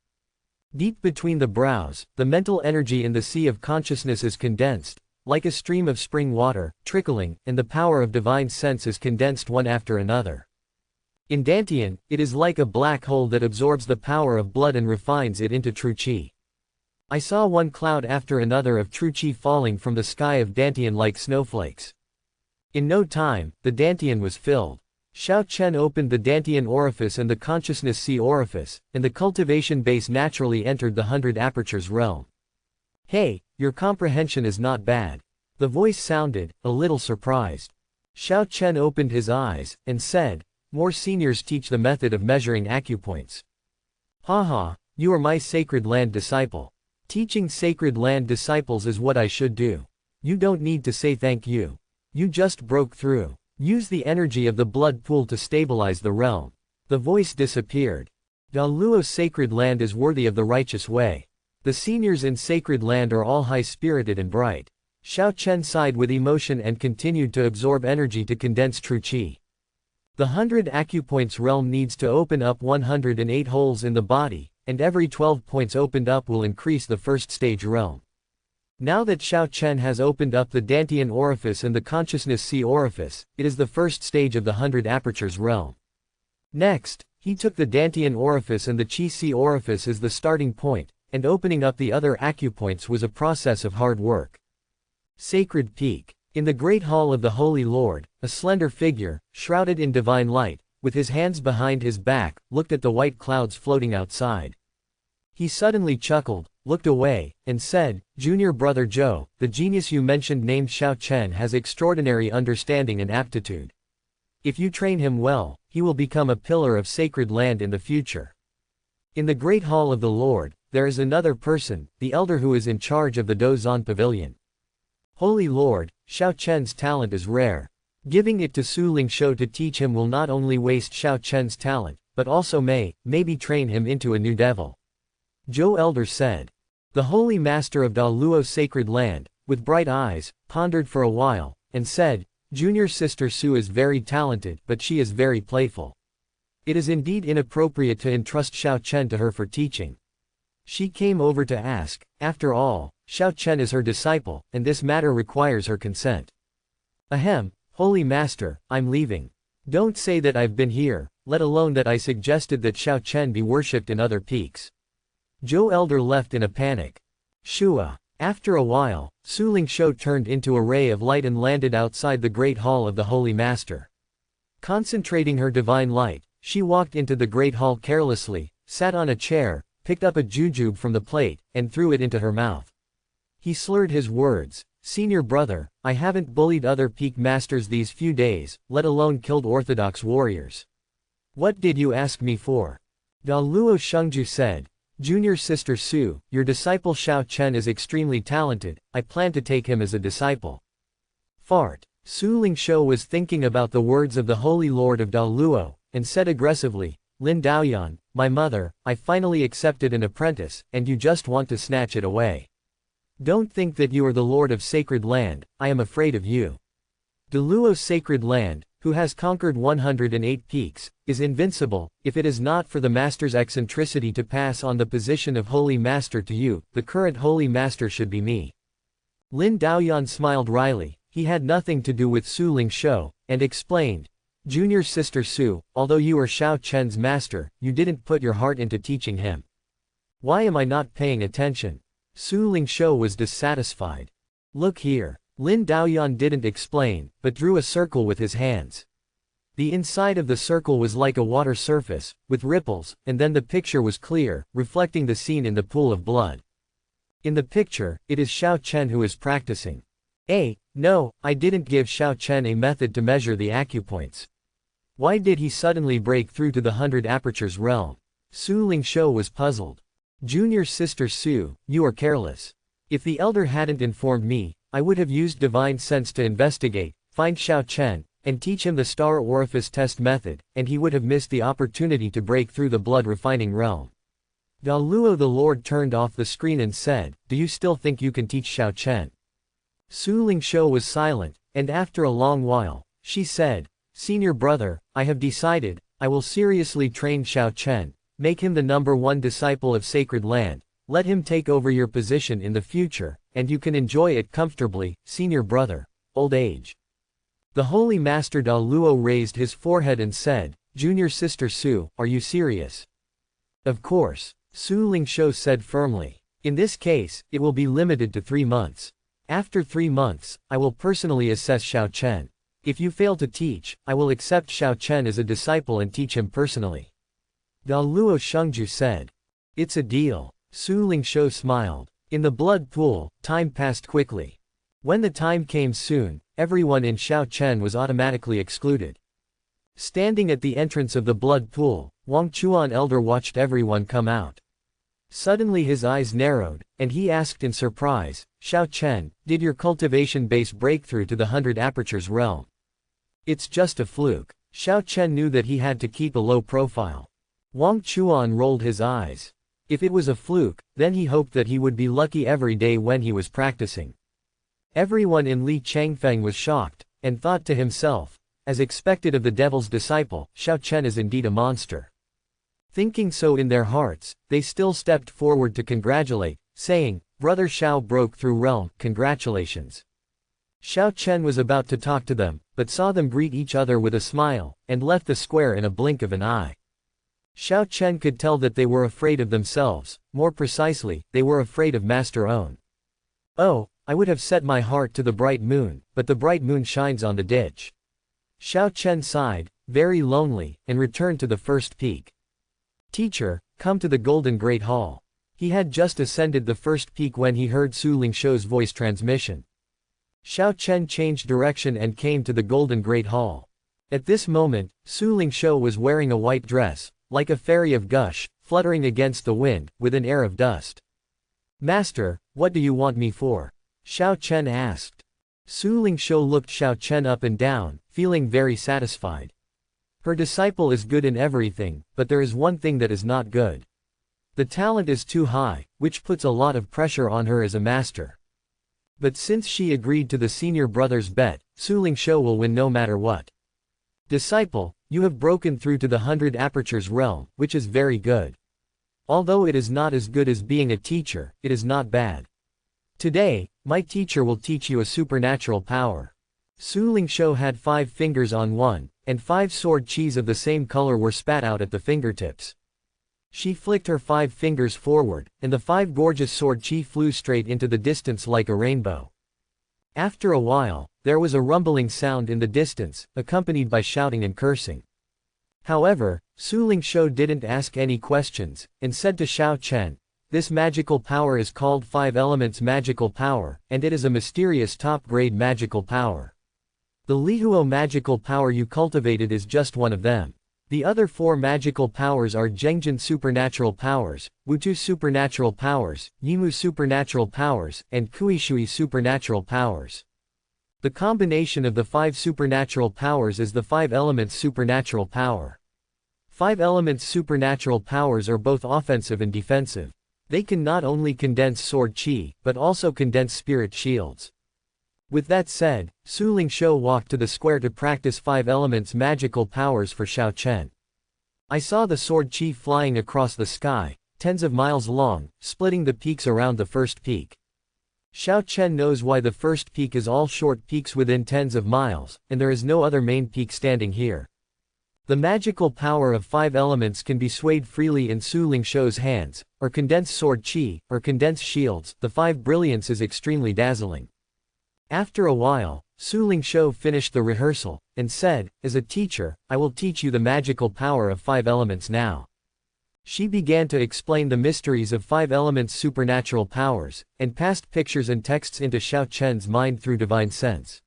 Deep between the brows, the mental energy in the sea of consciousness is condensed, like a stream of spring water, trickling, and the power of divine sense is condensed one after another. In dantian, it is like a black hole that absorbs the power of blood and refines it into true qi. I saw one cloud after another of true qi falling from the sky of dantian like snowflakes. In no time, the dantian was filled. Xiao Chen opened the dantian orifice and the consciousness sea orifice, and the cultivation base naturally entered the 100 apertures realm. Hey, your comprehension is not bad. The voice sounded, a little surprised. Xiao Chen opened his eyes, and said, more seniors teach the method of measuring acupoints. Haha, you are my sacred land disciple. Teaching sacred land disciples is what I should do. You don't need to say thank you. You just broke through. Use the energy of the blood pool to stabilize the realm. The voice disappeared. Da Luo's sacred land is worthy of the righteous way. The seniors in sacred land are all high-spirited and bright. Xiao Chen sighed with emotion and continued to absorb energy to condense true qi. The 100 acupoints realm needs to open up 108 holes in the body, and every 12 points opened up will increase the first stage realm. Now that Xiao Chen has opened up the dantian orifice and the consciousness sea orifice, it is the first stage of the 100 apertures realm. Next, he took the dantian orifice and the qi sea orifice as the starting point, and opening up the other acupoints was a process of hard work. Sacred Peak. In the great hall of the Holy Lord, a slender figure, shrouded in divine light, with his hands behind his back, looked at the white clouds floating outside. He suddenly chuckled, looked away, and said, Junior Brother Joe, the genius you mentioned named Xiao Chen has extraordinary understanding and aptitude. If you train him well, he will become a pillar of sacred land in the future. In the great hall of the Lord, there is another person, the elder who is in charge of the Dozan Pavilion. Holy Lord, Xiao Chen's talent is rare. Giving it to Su Lingshou to teach him will not only waste Xiao Chen's talent, but also maybe train him into a new devil. Zhou Elder said. The Holy Master of Da Luo's sacred land, with bright eyes, pondered for a while, and said, Junior Sister Su is very talented, but she is very playful. It is indeed inappropriate to entrust Xiao Chen to her for teaching. She came over to ask, after all, Xiao Chen is her disciple, and this matter requires her consent. Ahem, Holy Master, I'm leaving. Don't say that I've been here, let alone that I suggested that Xiao Chen be worshipped in other peaks. Zhou Elder left in a panic. Shua, After a while, Su Lingshou turned into a ray of light and landed outside the Great Hall of the Holy Master. Concentrating her divine light, she walked into the Great Hall carelessly, sat on a chair, picked up a jujube from the plate, and threw it into her mouth. He slurred his words, "Senior brother, I haven't bullied other peak masters these few days, let alone killed orthodox warriors. What did you ask me for?" Da Luo Shengju said, "Junior sister Su, your disciple Xiao Chen is extremely talented, I plan to take him as a disciple." Fart. Su Lingshou was thinking about the words of the Holy Lord of Da Luo, and said aggressively, "Lin Daoyan, my mother, I finally accepted an apprentice, and you just want to snatch it away. Don't think that you are the Lord of Sacred Land, I am afraid of you. Da Luo's Sacred Land, who has conquered 108 peaks, is invincible. If it is not for the Master's eccentricity to pass on the position of Holy Master to you, the current Holy Master should be me." Lin Daoyan smiled wryly, he had nothing to do with Su Lingshou, and explained, "Junior sister Su, although you are Xiao Chen's master, you didn't put your heart into teaching him. Why am I not paying attention?" Su Lingshou was dissatisfied. "Look here." Lin Daoyan didn't explain, but drew a circle with his hands. The inside of the circle was like a water surface, with ripples, and then the picture was clear, reflecting the scene in the pool of blood. In the picture, it is Xiao Chen who is practicing. No, I didn't give Xiao Chen a method to measure the acupoints. Why did he suddenly break through to the 100 apertures realm? Su Lingshou was puzzled. "Junior sister Su, you are careless. If the elder hadn't informed me, I would have used divine sense to investigate, find Xiao Chen, and teach him the star orifice test method, and he would have missed the opportunity to break through the blood refining realm." Da Luo the Lord turned off the screen and said, "Do you still think you can teach Xiao Chen?" Su Lingshou was silent, and after a long while, she said, "Senior brother, I have decided, I will seriously train Xiao Chen, make him the #1 disciple of Sacred Land, let him take over your position in the future, and you can enjoy it comfortably, senior brother, old age." The Holy Master Da Luo raised his forehead and said, "Junior sister Su, are you serious?" "Of course," Su Lingshou said firmly. "In this case, it will be limited to 3 months. After 3 months, I will personally assess Xiao Chen. If you fail to teach, I will accept Xiao Chen as a disciple and teach him personally." Da Luo Shengju said. "It's a deal." Su Lingshou smiled. In the blood pool, time passed quickly. When the time came soon, everyone in Xiao Chen was automatically excluded. Standing at the entrance of the blood pool, Wang Chuan Elder watched everyone come out. Suddenly his eyes narrowed, and he asked in surprise, "Xiao Chen, did your cultivation base break through to the 100 apertures realm?" "It's just a fluke." Xiao Chen knew that he had to keep a low profile. Wang Chuan rolled his eyes. If it was a fluke, then he hoped that he would be lucky every day when he was practicing. Everyone in Li Changfeng was shocked, and thought to himself, as expected of the devil's disciple, Xiao Chen is indeed a monster. Thinking so in their hearts, they still stepped forward to congratulate, saying, "Brother Xiao broke through realm, congratulations." Xiao Chen was about to talk to them, but saw them greet each other with a smile, and left the square in a blink of an eye. Xiao Chen could tell that they were afraid of themselves, more precisely, they were afraid of Master Own. "Oh, I would have set my heart to the bright moon, but the bright moon shines on the ditch." Xiao Chen sighed, very lonely, and returned to the first peak. "Teacher, come to the Golden Great Hall." He had just ascended the first peak when he heard Su Lingshou's voice transmission. Xiao Chen changed direction and came to the Golden Great Hall. At this moment, Su Lingshou was wearing a white dress, like a fairy of gush, fluttering against the wind, with an air of dust. "Master, what do you want me for?" Xiao Chen asked. Su Lingshou looked Xiao Chen up and down, feeling very satisfied. Her disciple is good in everything, but there is one thing that is not good. The talent is too high, which puts a lot of pressure on her as a master. But since she agreed to the senior brother's bet, Su Lingshou will win no matter what. "Disciple, you have broken through to the 100 apertures realm, which is very good. Although it is not as good as being a teacher, it is not bad. Today, my teacher will teach you a supernatural power." Su Lingshou had 5 fingers on one, and 5 sword chis of the same color were spat out at the fingertips. She flicked her 5 fingers forward, and the 5 gorgeous sword chi flew straight into the distance like a rainbow. After a while, there was a rumbling sound in the distance, accompanied by shouting and cursing. However, Su Lingshou didn't ask any questions, and said to Xiao Chen, "This magical power is called 5 Elements Magical Power, and it is a mysterious top-grade magical power. The Lihuo magical power you cultivated is just one of them. The other 4 magical powers are Zhengjin supernatural powers, Wutu supernatural powers, Yimu supernatural powers, and Kuishui supernatural powers. The combination of the 5 supernatural powers is the 5 elements supernatural power. 5 elements supernatural powers are both offensive and defensive. They can not only condense sword chi, but also condense spirit shields." With that said, Su Lingshou walked to the square to practice 5 elements magical powers for Xiao Chen. I saw the sword chi flying across the sky, tens of miles long, splitting the peaks around the first peak. Xiao Chen knows why the first peak is all short peaks within tens of miles, and there is no other main peak standing here. The magical power of 5 elements can be swayed freely in Su Lingshou's hands, or condense sword chi, or condense shields. The 5 brilliance is extremely dazzling. After a while, Su Lingshou finished the rehearsal, and said, "As a teacher, I will teach you the magical power of 5 elements now." She began to explain the mysteries of 5 elements supernatural powers, and passed pictures and texts into Xiao Chen's mind through divine sense.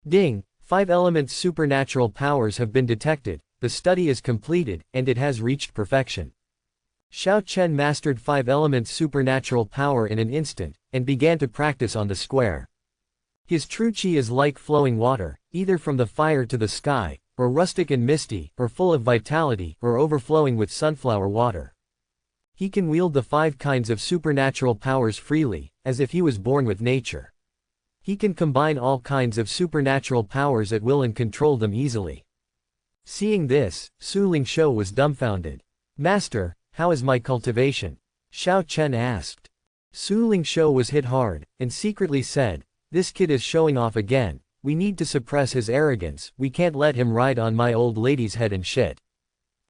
Ding! 5 elements supernatural powers have been detected, the study is completed, and it has reached perfection. Xiao Chen mastered 5 elements supernatural power in an instant, and began to practice on the square. His true chi is like flowing water, either from the fire to the sky, or rustic and misty, or full of vitality, or overflowing with sunflower water. He can wield the 5 kinds of supernatural powers freely, as if he was born with nature. He can combine all kinds of supernatural powers at will and control them easily. Seeing this, Su Lingshou was dumbfounded. "Master, how is my cultivation?" Xiao Chen asked. Su Lingshou was hit hard, and secretly said, "This kid is showing off again. We need to suppress his arrogance, we can't let him ride on my old lady's head and shit."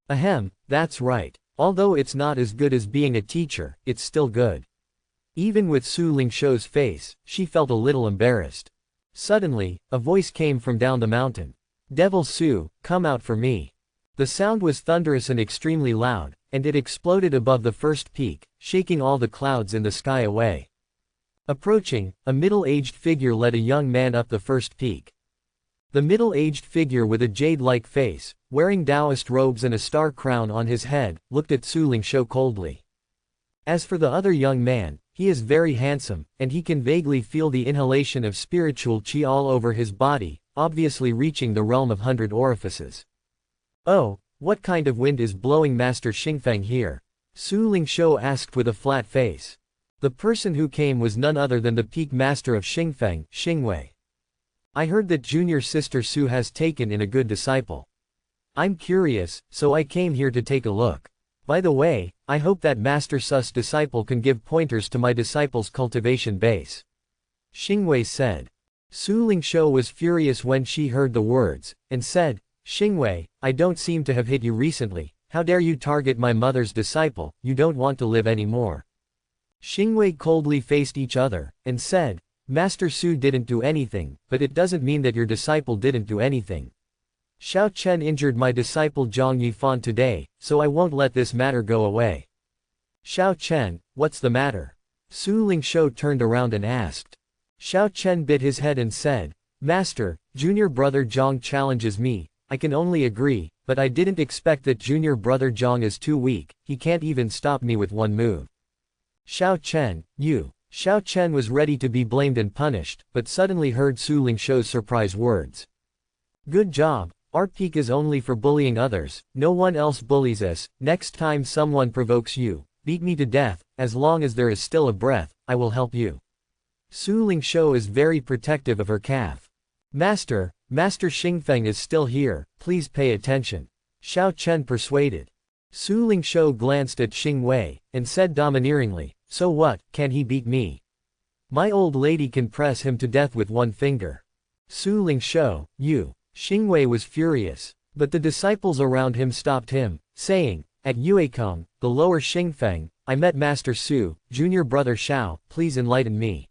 Ahem, that's right. Although it's not as good as being a teacher, it's still good. Even with Su Lingshou's face, she felt a little embarrassed. Suddenly, a voice came from down the mountain. "Devil Su, come out for me." The sound was thunderous and extremely loud, and it exploded above the first peak, shaking all the clouds in the sky away. Approaching, a middle-aged figure led a young man up the first peak. The middle-aged figure with a jade-like face, wearing Taoist robes and a star crown on his head, looked at Su Lingshou coldly. As for the other young man, he is very handsome, and he can vaguely feel the inhalation of spiritual qi all over his body, obviously reaching the realm of 100 orifices. "Oh, what kind of wind is blowing Master Xingfeng here?" Su Lingshou asked with a flat face. The person who came was none other than the peak master of Xingfeng, Xingwei. "I heard that junior sister Su has taken in a good disciple. I'm curious, so I came here to take a look. By the way, I hope that Master Su's disciple can give pointers to my disciple's cultivation base," Xingwei said. Su Lingshou was furious when she heard the words, and said, "Xingwei, I don't seem to have hit you recently, how dare you target my mother's disciple, you don't want to live anymore." Xingwei coldly faced each other, and said, "Master Su didn't do anything, but it doesn't mean that your disciple didn't do anything. Xiao Chen injured my disciple Zhang Yifan today, so I won't let this matter go away." "Xiao Chen, what's the matter?" Su Lingshou turned around and asked. Xiao Chen bit his head and said, "Master, junior brother Zhang challenges me, I can only agree, but I didn't expect that junior brother Zhang is too weak, he can't even stop me with one move." "Xiao Chen, you." Xiao Chen was ready to be blamed and punished, but suddenly heard Su Lingshou's surprise words. "Good job, our peak is only for bullying others, no one else bullies us, next time someone provokes you, beat me to death, as long as there is still a breath, I will help you." Su Lingshou is very protective of her calf. Master Xingfeng is still here, please pay attention," Xiao Chen persuaded. Su Lingshou glanced at Xingwei, and said domineeringly, "So what, can he beat me? My old lady can press him to death with one finger." Su Lingshou, you. Xingwei was furious, but the disciples around him stopped him, saying, At Yuekong, the lower Xingfeng, I met Master Su, junior brother Xiao, please enlighten me.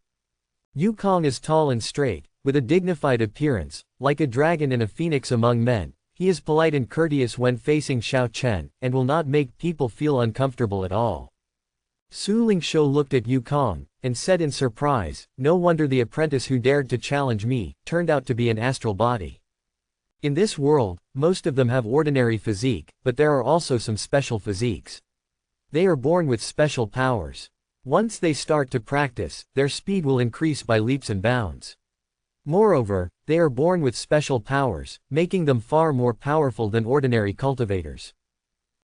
Yukong is tall and straight, with a dignified appearance, like a dragon and a phoenix among men. He is polite and courteous when facing Xiao Chen, and will not make people feel uncomfortable at all. Su Lingshou looked at Yukong, and said in surprise, no wonder the apprentice who dared to challenge me, turned out to be an astral body. In this world, most of them have ordinary physique, but there are also some special physiques. They are born with special powers. Once they start to practice, their speed will increase by leaps and bounds. Moreover, they are born with special powers, making them far more powerful than ordinary cultivators.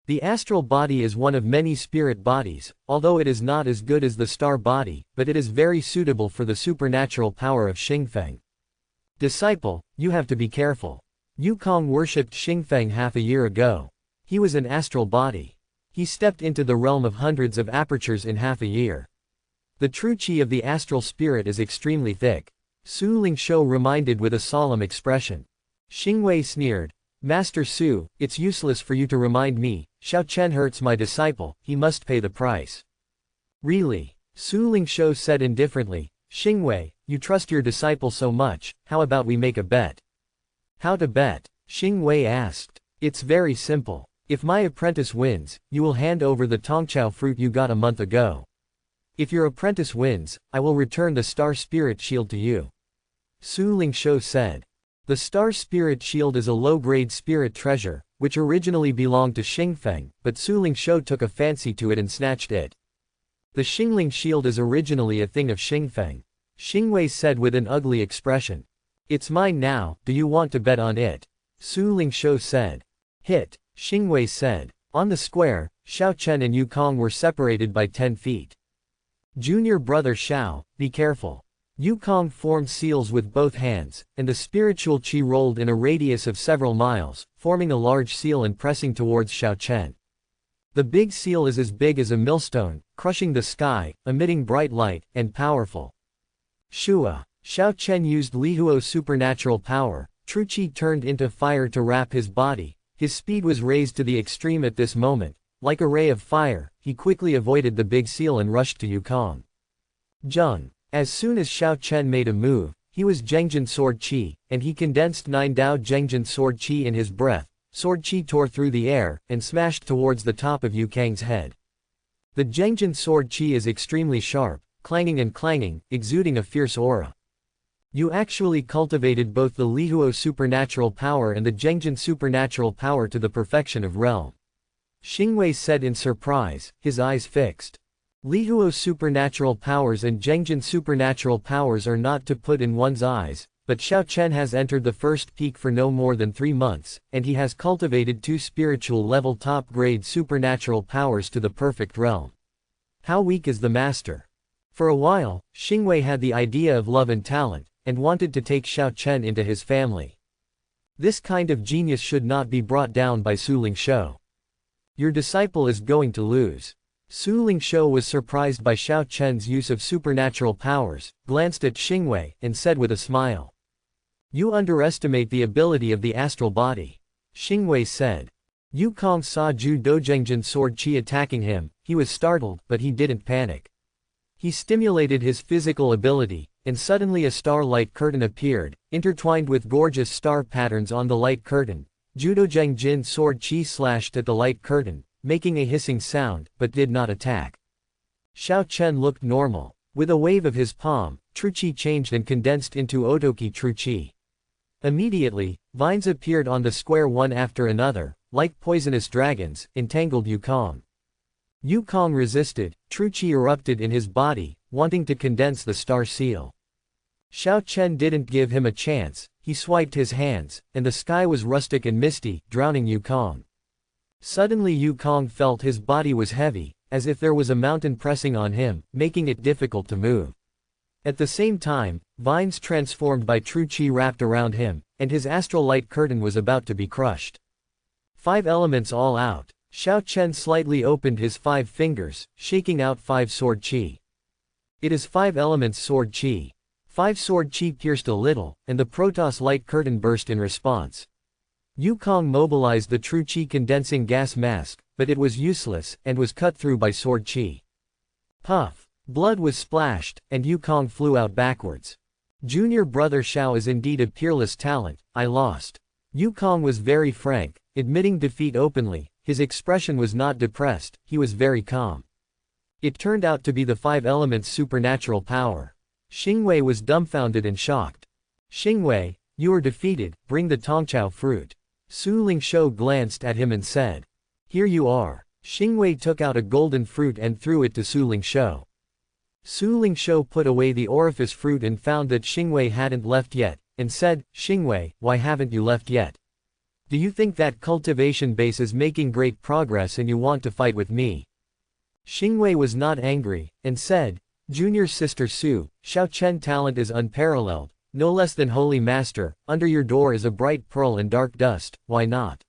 The astral body is one of many spirit bodies, although it is not as good as the star body, but it is very suitable for the supernatural power of Xingfeng. Disciple, you have to be careful. Yukong worshipped Xingfeng half a year ago. He was an astral body. He stepped into the realm of hundreds of apertures in half a year. The true chi of the astral spirit is extremely thick. Su Lingshou reminded with a solemn expression. Xingwei sneered. Master Su, it's useless for you to remind me. Xiao Chen hurts my disciple, he must pay the price. Really? Su Lingshou said indifferently. Xingwei, you trust your disciple so much, how about we make a bet? How to bet? Xingwei asked. It's very simple. If my apprentice wins, you will hand over the Tongqiao fruit you got a month ago. If your apprentice wins, I will return the Star Spirit Shield to you. Su Lingshou said. The Star Spirit Shield is a low-grade spirit treasure, which originally belonged to Xingfeng, but Su Lingshou took a fancy to it and snatched it. The Xingling Shield is originally a thing of Xingfeng. Xingwei said with an ugly expression. It's mine now, do you want to bet on it? Su Lingshou said. Hit, Xingwei said. On the square, Xiao Chen and Yukong were separated by 10 feet. Junior brother Xiao, be careful. Yukong formed seals with both hands, and the spiritual qi rolled in a radius of several miles, forming a large seal and pressing towards Xiao Chen. The big seal is as big as a millstone, crushing the sky, emitting bright light, and powerful. Shua. Xiao Chen used Lihuo's supernatural power. True Qi turned into fire to wrap his body. His speed was raised to the extreme at this moment. Like a ray of fire, he quickly avoided the big seal and rushed to Yukong. Zheng. As soon as Xiao Chen made a move, he was Zhengjin Sword Qi, and he condensed 9 Dao Zhengjin Sword Qi in his breath. Sword Qi tore through the air, and smashed towards the top of Yukong's head. The Zhengjin Sword Qi is extremely sharp, clanging and clanging, exuding a fierce aura. You actually cultivated both the Lihuo supernatural power and the Zhengjin supernatural power to the perfection of realm. Xingwei said in surprise, his eyes fixed. Lihuo's supernatural powers and Zhengjin supernatural powers are not to put in one's eyes, but Xiao Chen has entered the first peak for no more than 3 months, and he has cultivated 2 spiritual level top-grade supernatural powers to the perfect realm. How weak is the master? For a while, Xingwei had the idea of love and talent, and wanted to take Xiao Chen into his family. This kind of genius should not be brought down by Su Lingshou. Your disciple is going to lose. Su Lingshou was surprised by Xiao Chen's use of supernatural powers, glanced at Xingwei, and said with a smile. You underestimate the ability of the astral body. Xingwei said. Yukong saw Zhu Dozhengjin Sword Qi attacking him. He was startled, but he didn't panic. He stimulated his physical ability, and suddenly a star-light curtain appeared, intertwined with gorgeous star patterns on the light curtain. Zhengjin Sword Qi slashed at the light curtain, making a hissing sound, but did not attack. Xiao Chen looked normal. With a wave of his palm, True Qi changed and condensed into Otoki True Qi. Immediately, vines appeared on the square one after another, like poisonous dragons, entangled Yukong. Yukong resisted. True Qi erupted in his body, wanting to condense the star seal. Xiao Chen didn't give him a chance. He swiped his hands, and the sky was rustic and misty, drowning Yukong. Suddenly Yukong felt his body was heavy, as if there was a mountain pressing on him, making it difficult to move. At the same time, vines transformed by True Qi wrapped around him, and his astral light curtain was about to be crushed. 5 elements all out. Xiao Chen slightly opened his 5 fingers, shaking out 5 sword qi. It is 5 elements sword qi. 5 sword qi pierced a little, and the Protoss light curtain burst in response. Yukong mobilized the True Qi condensing gas mask, but it was useless, and was cut through by sword chi. Puff. Blood was splashed, and Yukong flew out backwards. Junior brother Xiao is indeed a peerless talent, I lost. Yukong was very frank, admitting defeat openly. His expression was not depressed, he was very calm. It turned out to be the 5 elements supernatural power. Xingwei was dumbfounded and shocked. Xingwei, you are defeated, bring the Tongqiao fruit. Su Lingshou glanced at him and said. Here you are. Xingwei took out a golden fruit and threw it to Su Lingshou. Su Lingshou put away the orifice fruit and found that Xingwei hadn't left yet, and said, Xingwei, why haven't you left yet? Do you think that cultivation base is making great progress and you want to fight with me? Xingwei was not angry, and said, Junior sister Su, Xiao Chen talent is unparalleled, no less than holy master, under your door is a bright pearl and dark dust, why not?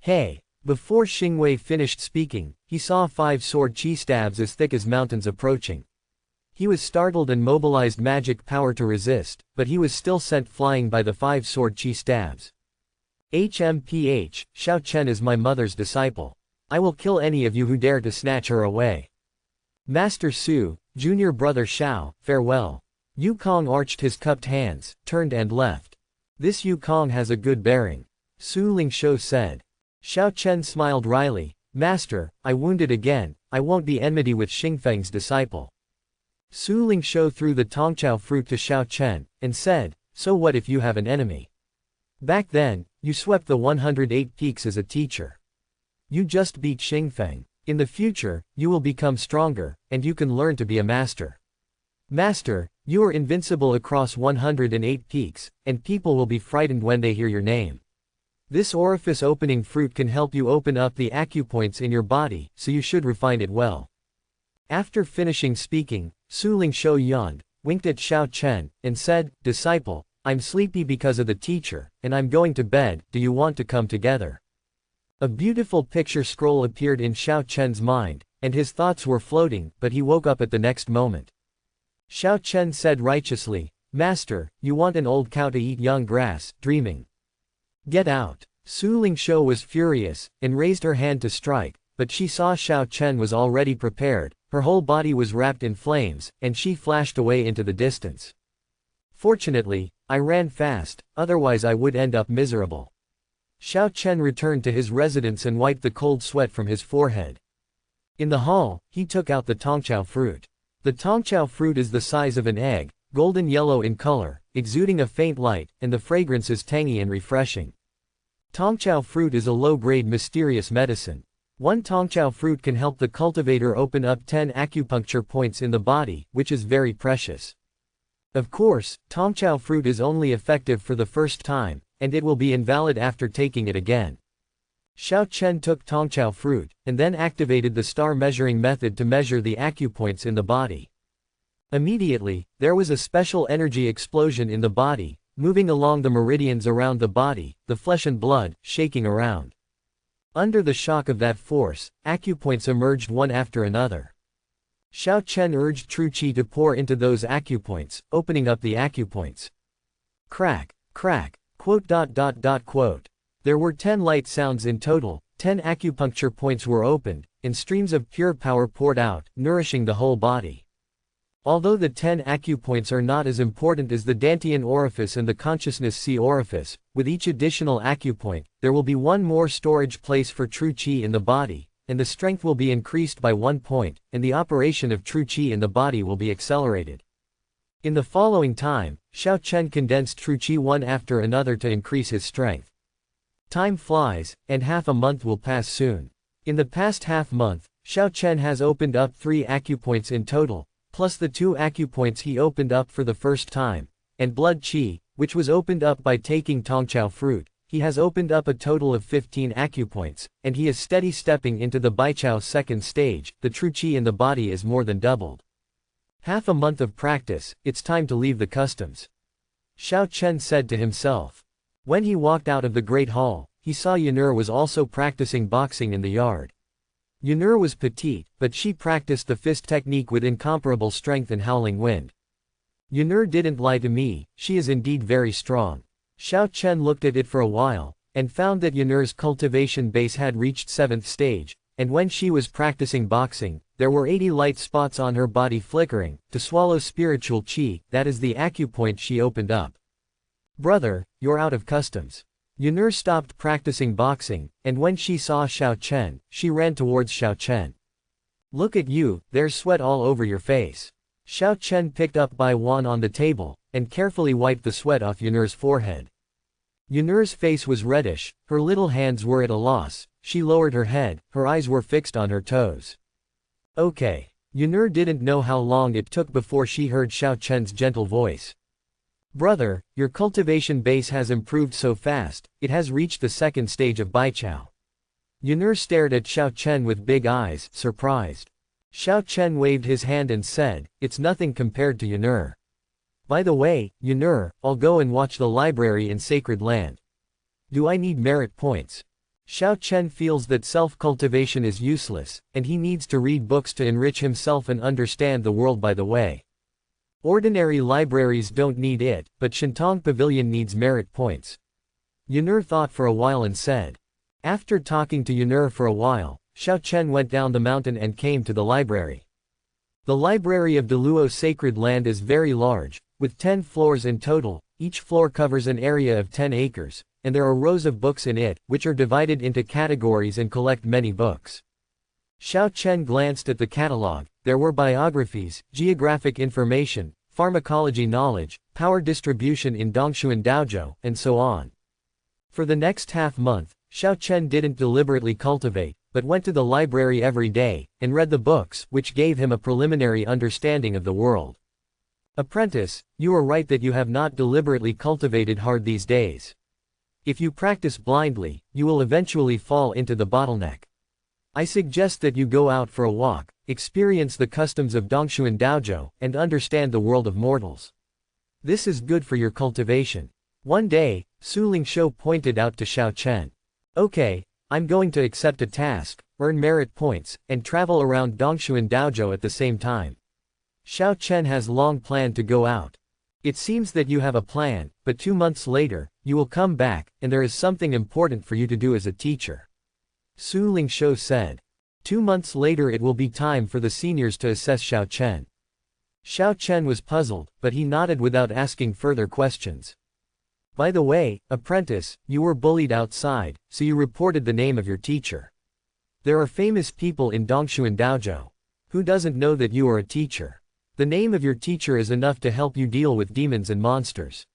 Hey! Before Xingwei finished speaking, he saw 5 sword chi stabs as thick as mountains approaching. He was startled and mobilized magic power to resist, but he was still sent flying by the 5 sword chi stabs. HMPH, Xiao Chen is my mother's disciple. I will kill any of you who dare to snatch her away. Master Su, junior brother Xiao, farewell. Yukong arched his cupped hands, turned and left. This Yukong has a good bearing. Su Lingshou said. Xiao Chen smiled wryly, Master, I wounded again, I won't be enmity with Xingfeng's disciple. Su Lingshou threw the Tongqiao fruit to Xiao Chen, and said, so what if you have an enemy? Back then, you swept the 108 peaks as a teacher. You just beat Xingfeng. In the future, you will become stronger, and you can learn to be a master. Master, you are invincible across 108 peaks, and people will be frightened when they hear your name. This orifice opening fruit can help you open up the acupoints in your body, so you should refine it well. After finishing speaking, Su Lingshou yawned, winked at Xiao Chen, and said, Disciple, I'm sleepy because of the teacher, and I'm going to bed, do you want to come together? A beautiful picture scroll appeared in Xiao Chen's mind, and his thoughts were floating, but he woke up at the next moment. Xiao Chen said righteously, Master, you want an old cow to eat young grass, dreaming. Get out. Su Lingshou was furious, and raised her hand to strike, but she saw Xiao Chen was already prepared, her whole body was wrapped in flames, and she flashed away into the distance. Fortunately, I ran fast, otherwise I would end up miserable. Xiao Chen returned to his residence and wiped the cold sweat from his forehead. In the hall, he took out the Tongqiao fruit. The Tongqiao fruit is the size of an egg, golden yellow in color, exuding a faint light, and the fragrance is tangy and refreshing. Tongqiao fruit is a low-grade mysterious medicine. 1 Tongqiao fruit can help the cultivator open up 10 acupuncture points in the body, which is very precious. Of course, Tongqiao fruit is only effective for the first time, and it will be invalid after taking it again. Xiao Chen took Tongqiao fruit, and then activated the star measuring method to measure the acupoints in the body. Immediately, there was a special energy explosion in the body, moving along the meridians around the body, the flesh and blood, shaking around. Under the shock of that force, acupoints emerged one after another. Xiao Chen urged true qi to pour into those acupoints, opening up the acupoints. Crack, crack, quote. There were 10 light sounds in total, 10 acupuncture points were opened, and streams of pure power poured out, nourishing the whole body. Although the 10 acupoints are not as important as the Dantian orifice and the consciousness sea orifice, with each additional acupoint, there will be one more storage place for true qi in the body, and the strength will be increased by 1 point, and the operation of true qi in the body will be accelerated. In the following time, Xiao Chen condensed true qi one after another to increase his strength. Time flies, and half a month will pass soon. In the past half month, Xiao Chen has opened up 3 acupoints in total, plus the 2 acupoints he opened up for the first time, and blood qi, which was opened up by taking Tongqiao fruit. He has opened up a total of 15 acupoints, and he is steady stepping into the Baiqiao second stage. The true qi in the body is more than doubled. Half a month of practice, it's time to leave the customs. Xiao Chen said to himself. When he walked out of the great hall, he saw Yun'er was also practicing boxing in the yard. Yun'er was petite, but she practiced the fist technique with incomparable strength and howling wind. Yun'er didn't lie to me, she is indeed very strong. Xiao Chen looked at it for a while, and found that Yun'er's cultivation base had reached 7th stage, and when she was practicing boxing, there were 80 light spots on her body flickering, to swallow spiritual chi, that is the acupoint she opened up. Brother, you're out of customs. Yunur stopped practicing boxing, and when she saw Xiao Chen, she ran towards Xiao Chen. Look at you, there's sweat all over your face. Xiao Chen picked up Bai Wan on the table, and carefully wiped the sweat off Yunur's forehead. Yunur's face was reddish, her little hands were at a loss, she lowered her head, her eyes were fixed on her toes. Okay. Yunur didn't know how long it took before she heard Xiao Chen's gentle voice. Brother, your cultivation base has improved so fast, it has reached the second stage of Baichao. Yunur stared at Xiao Chen with big eyes, surprised. Xiao Chen waved his hand and said, it's nothing compared to Yunur. By the way, Yunur, I'll go and watch the library in Sacred Land. Do I need merit points? Xiao Chen feels that self-cultivation is useless, and he needs to read books to enrich himself and understand the world by the way. Ordinary libraries don't need it, but Shintong Pavilion needs merit points. Yunur thought for a while and said. After talking to Yunur for a while, Xiao Chen went down the mountain and came to the library. The library of Deluo Sacred Land is very large, with 10 floors in total, each floor covers an area of 10 acres, and there are rows of books in it, which are divided into categories and collect many books. Xiao Chen glanced at the catalog. There were biographies, geographic information, pharmacology knowledge, power distribution in Dongshuan Daojiu, and so on. For the next half-month, Xiao Chen didn't deliberately cultivate, but went to the library every day, and read the books, which gave him a preliminary understanding of the world. Apprentice, you are right that you have not deliberately cultivated hard these days. If you practice blindly, you will eventually fall into the bottleneck. I suggest that you go out for a walk, experience the customs of Dongshuan Daojiu, and understand the world of mortals. This is good for your cultivation. One day, Su Lingshou pointed out to Xiao Chen. Okay, I'm going to accept a task, earn merit points, and travel around Dongshuan Daojiu at the same time. Xiao Chen has long planned to go out. It seems that you have a plan, but 2 months later, you will come back, and there is something important for you to do as a teacher. Su Lingshou said. 2 months later it will be time for the seniors to assess Xiao Chen. Xiao Chen was puzzled, but he nodded without asking further questions. By the way, apprentice, you were bullied outside, so you reported the name of your teacher. There are famous people in Dongshuan Daojiu. Who doesn't know that you are a teacher? The name of your teacher is enough to help you deal with demons and monsters.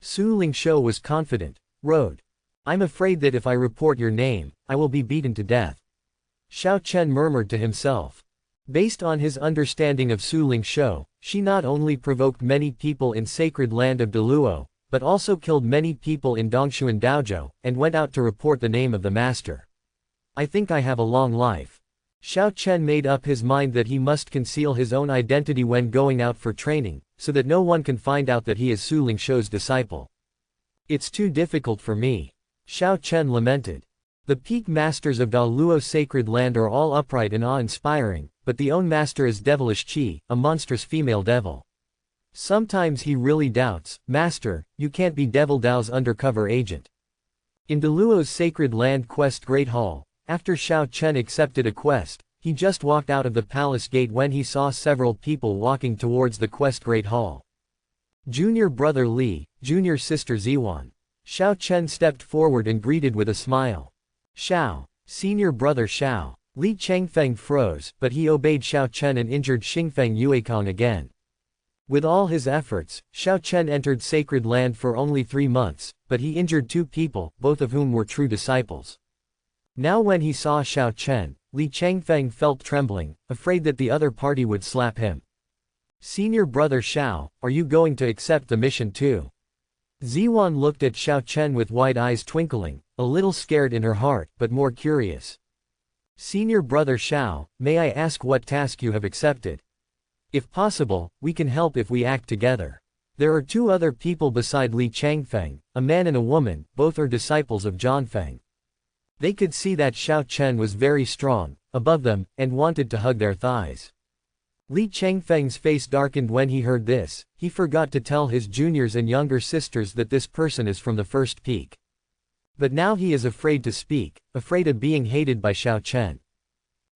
Su Lingshou was confident. Road. I'm afraid that if I report your name, I will be beaten to death. Xiao Chen murmured to himself. Based on his understanding of Su Lingshou, she not only provoked many people in Sacred Land of Deluo, but also killed many people in Dongshuan Daojiu, and went out to report the name of the master. I think I have a long life. Xiao Chen made up his mind that he must conceal his own identity when going out for training, so that no one can find out that he is Su Lingshou's disciple. It's too difficult for me. Xiao Chen lamented. The peak masters of Daluo Sacred Land are all upright and awe-inspiring, but the own master is devilish Qi, a monstrous female devil. Sometimes he really doubts, Master, you can't be Devil Dao's undercover agent. In Daluo's Sacred Land Quest Great Hall, after Xiao Chen accepted a quest, he just walked out of the palace gate when he saw several people walking towards the Quest Great Hall. Junior brother Li, junior sister Ziwan. Xiao Chen stepped forward and greeted with a smile. Xiao, senior brother Xiao. Li Chengfeng froze, but he obeyed Xiao Chen and injured Xingfeng Yuekong again. With all his efforts, Xiao Chen entered Sacred Land for only 3 months, but he injured 2 people, both of whom were true disciples. Now when he saw Xiao Chen, Li Chengfeng felt trembling, afraid that the other party would slap him. Senior brother Xiao, are you going to accept the mission too? Ziwan looked at Xiao Chen with wide eyes twinkling, a little scared in her heart, but more curious. Senior brother Xiao, may I ask what task you have accepted? If possible, we can help if we act together. There are 2 other people beside Li Changfeng, a man and a woman, both are disciples of Zhanfeng. They could see that Xiao Chen was very strong, above them, and wanted to hug their thighs. Li Changfeng's face darkened when he heard this. He forgot to tell his juniors and younger sisters that this person is from the first peak. But now he is afraid to speak, afraid of being hated by Xiao Chen.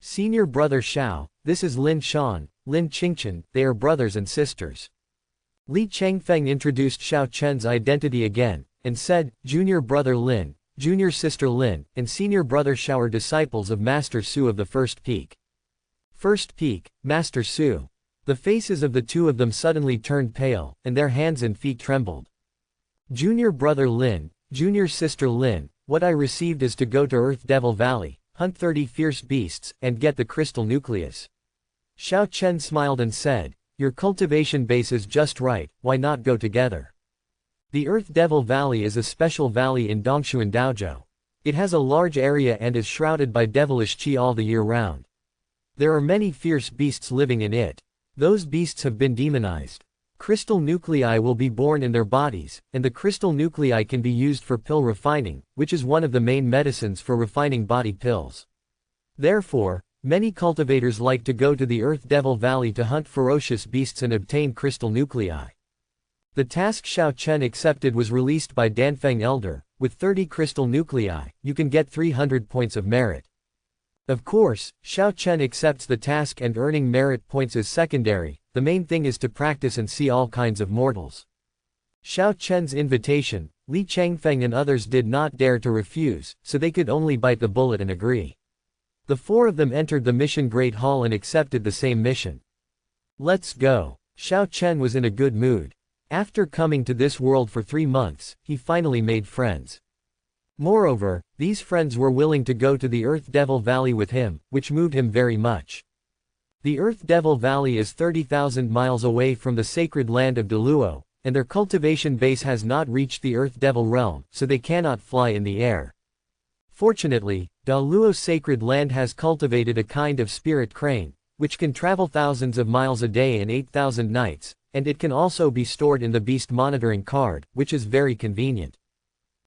Senior brother Xiao, this is Lin Shan, Lin Qingchen, they are brothers and sisters. Li Changfeng introduced Xiao Chen's identity again, and said, junior brother Lin, junior sister Lin, and senior brother Xiao are disciples of Master Su of the First Peak. First Peak, Master Su. The faces of the two of them suddenly turned pale, and their hands and feet trembled. Junior brother Lin, junior sister Lin, what I received is to go to Earth Devil Valley, hunt 30 fierce beasts, and get the crystal nucleus. Xiao Chen smiled and said, your cultivation base is just right, why not go together? The Earth Devil Valley is a special valley in Dongshuan Daojiu. It has a large area and is shrouded by devilish qi all the year round. There are many fierce beasts living in it. Those beasts have been demonized. Crystal nuclei will be born in their bodies, and the crystal nuclei can be used for pill refining, which is one of the main medicines for refining body pills. Therefore, many cultivators like to go to the Earth Devil Valley to hunt ferocious beasts and obtain crystal nuclei. The task Xiao Chen accepted was released by Danfeng Elder. With 30 crystal nuclei, you can get 300 points of merit. Of course, Xiao Chen accepts the task and earning merit points is secondary, the main thing is to practice and see all kinds of mortals. Xiao Chen's invitation, Li Changfeng and others did not dare to refuse, so they could only bite the bullet and agree. The four of them entered the mission Great Hall and accepted the same mission. Let's go. Xiao Chen was in a good mood. After coming to this world for 3 months, he finally made friends. Moreover, these friends were willing to go to the Earth Devil Valley with him, which moved him very much. The Earth Devil Valley is 30,000 miles away from the sacred land of Deluo, and their cultivation base has not reached the Earth Devil realm, so they cannot fly in the air. Fortunately, Deluo's sacred land has cultivated a kind of spirit crane, which can travel thousands of miles a day and 8,000 nights, and it can also be stored in the beast monitoring card, which is very convenient.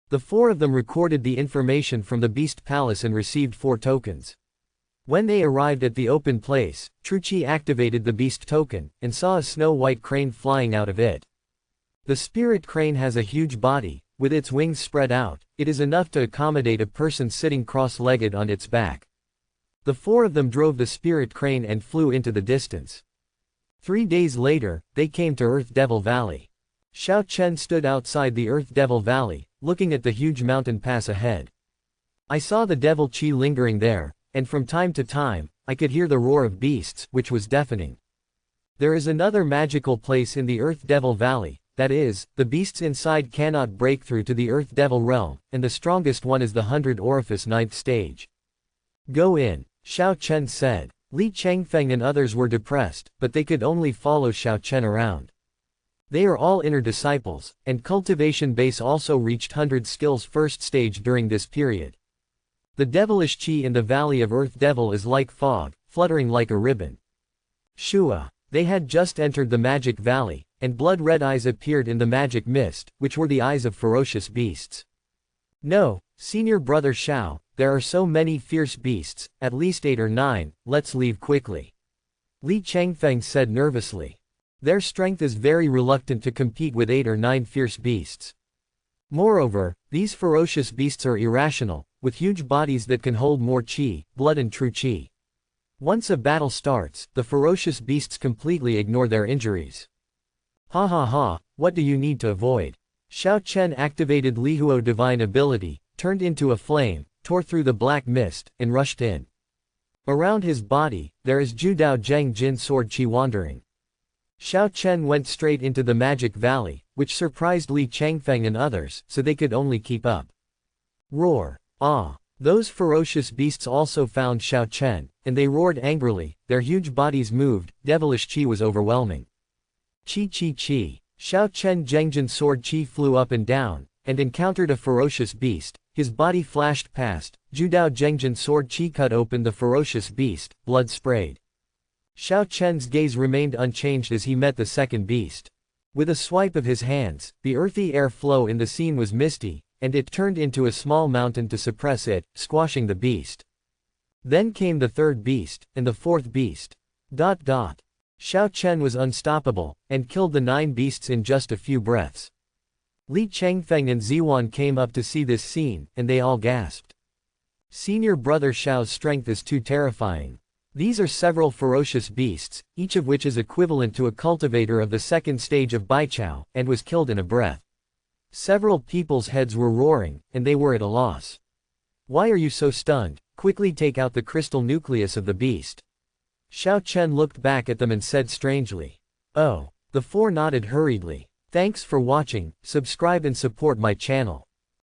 The four of them recorded the information from the beast palace and received 4 tokens. When they arrived at the open place, Truchi activated the beast token, and saw a snow-white crane flying out of it. The spirit crane has a huge body. With its wings spread out, it is enough to accommodate a person sitting cross-legged on its back. The four of them drove the spirit crane and flew into the distance. 3 days later, they came to Earth Devil Valley. Xiao Chen stood outside the Earth Devil Valley, looking at the huge mountain pass ahead. I saw the devil chi lingering there, and from time to time, I could hear the roar of beasts, which was deafening. There is another magical place in the Earth Devil Valley. That is, the beasts inside cannot break through to the Earth Devil realm, and the strongest one is the 100 Orifice 9th stage. Go in, Xiao Chen said. Li Changfeng and others were depressed, but they could only follow Xiao Chen around. They are all inner disciples, and cultivation base also reached 100 skills 1st stage during this period. The devilish qi in the valley of Earth Devil is like fog, fluttering like a ribbon. Shua. They had just entered the magic valley, and blood-red eyes appeared in the magic mist, which were the eyes of ferocious beasts. No, senior brother Xiao, there are so many fierce beasts, at least 8 or 9, let's leave quickly. Li Changfeng said nervously. Their strength is very reluctant to compete with 8 or 9 fierce beasts. Moreover, these ferocious beasts are irrational, with huge bodies that can hold more qi, blood and true qi. Once a battle starts, the ferocious beasts completely ignore their injuries. Ha ha ha, what do you need to avoid? Xiao Chen activated Lihuo divine ability, turned into a flame, tore through the black mist, and rushed in. Around his body, there is Judao Zheng Jin sword qi wandering. Xiao Chen went straight into the magic valley, which surprised Li Changfeng and others, so they could only keep up. Roar. Ah! Those ferocious beasts also found Xiao Chen, and they roared angrily, their huge bodies moved, devilish qi was overwhelming. Qi qi qi. Xiao Chen Zhengjin sword qi flew up and down, and encountered a ferocious beast, his body flashed past, Judao Zhengjin sword qi cut open the ferocious beast, blood sprayed. Xiao Chen's gaze remained unchanged as he met the second beast. With a swipe of his hands, the earthy air flow in the scene was misty, and it turned into a small mountain to suppress it, squashing the beast. Then came the third beast, and the fourth beast. Xiao Chen was unstoppable, and killed the 9 beasts in just a few breaths. Li Changfeng and Ziwan came up to see this scene, and they all gasped. Senior brother Xiao's strength is too terrifying. These are several ferocious beasts, each of which is equivalent to a cultivator of the second stage of Baichao, and was killed in a breath. Several people's heads were roaring, and they were at a loss. Why are you so stunned? Quickly take out the crystal nucleus of the beast. Xiao Chen looked back at them and said strangely. Oh. The four nodded hurriedly. Thanks for watching, subscribe and support my channel.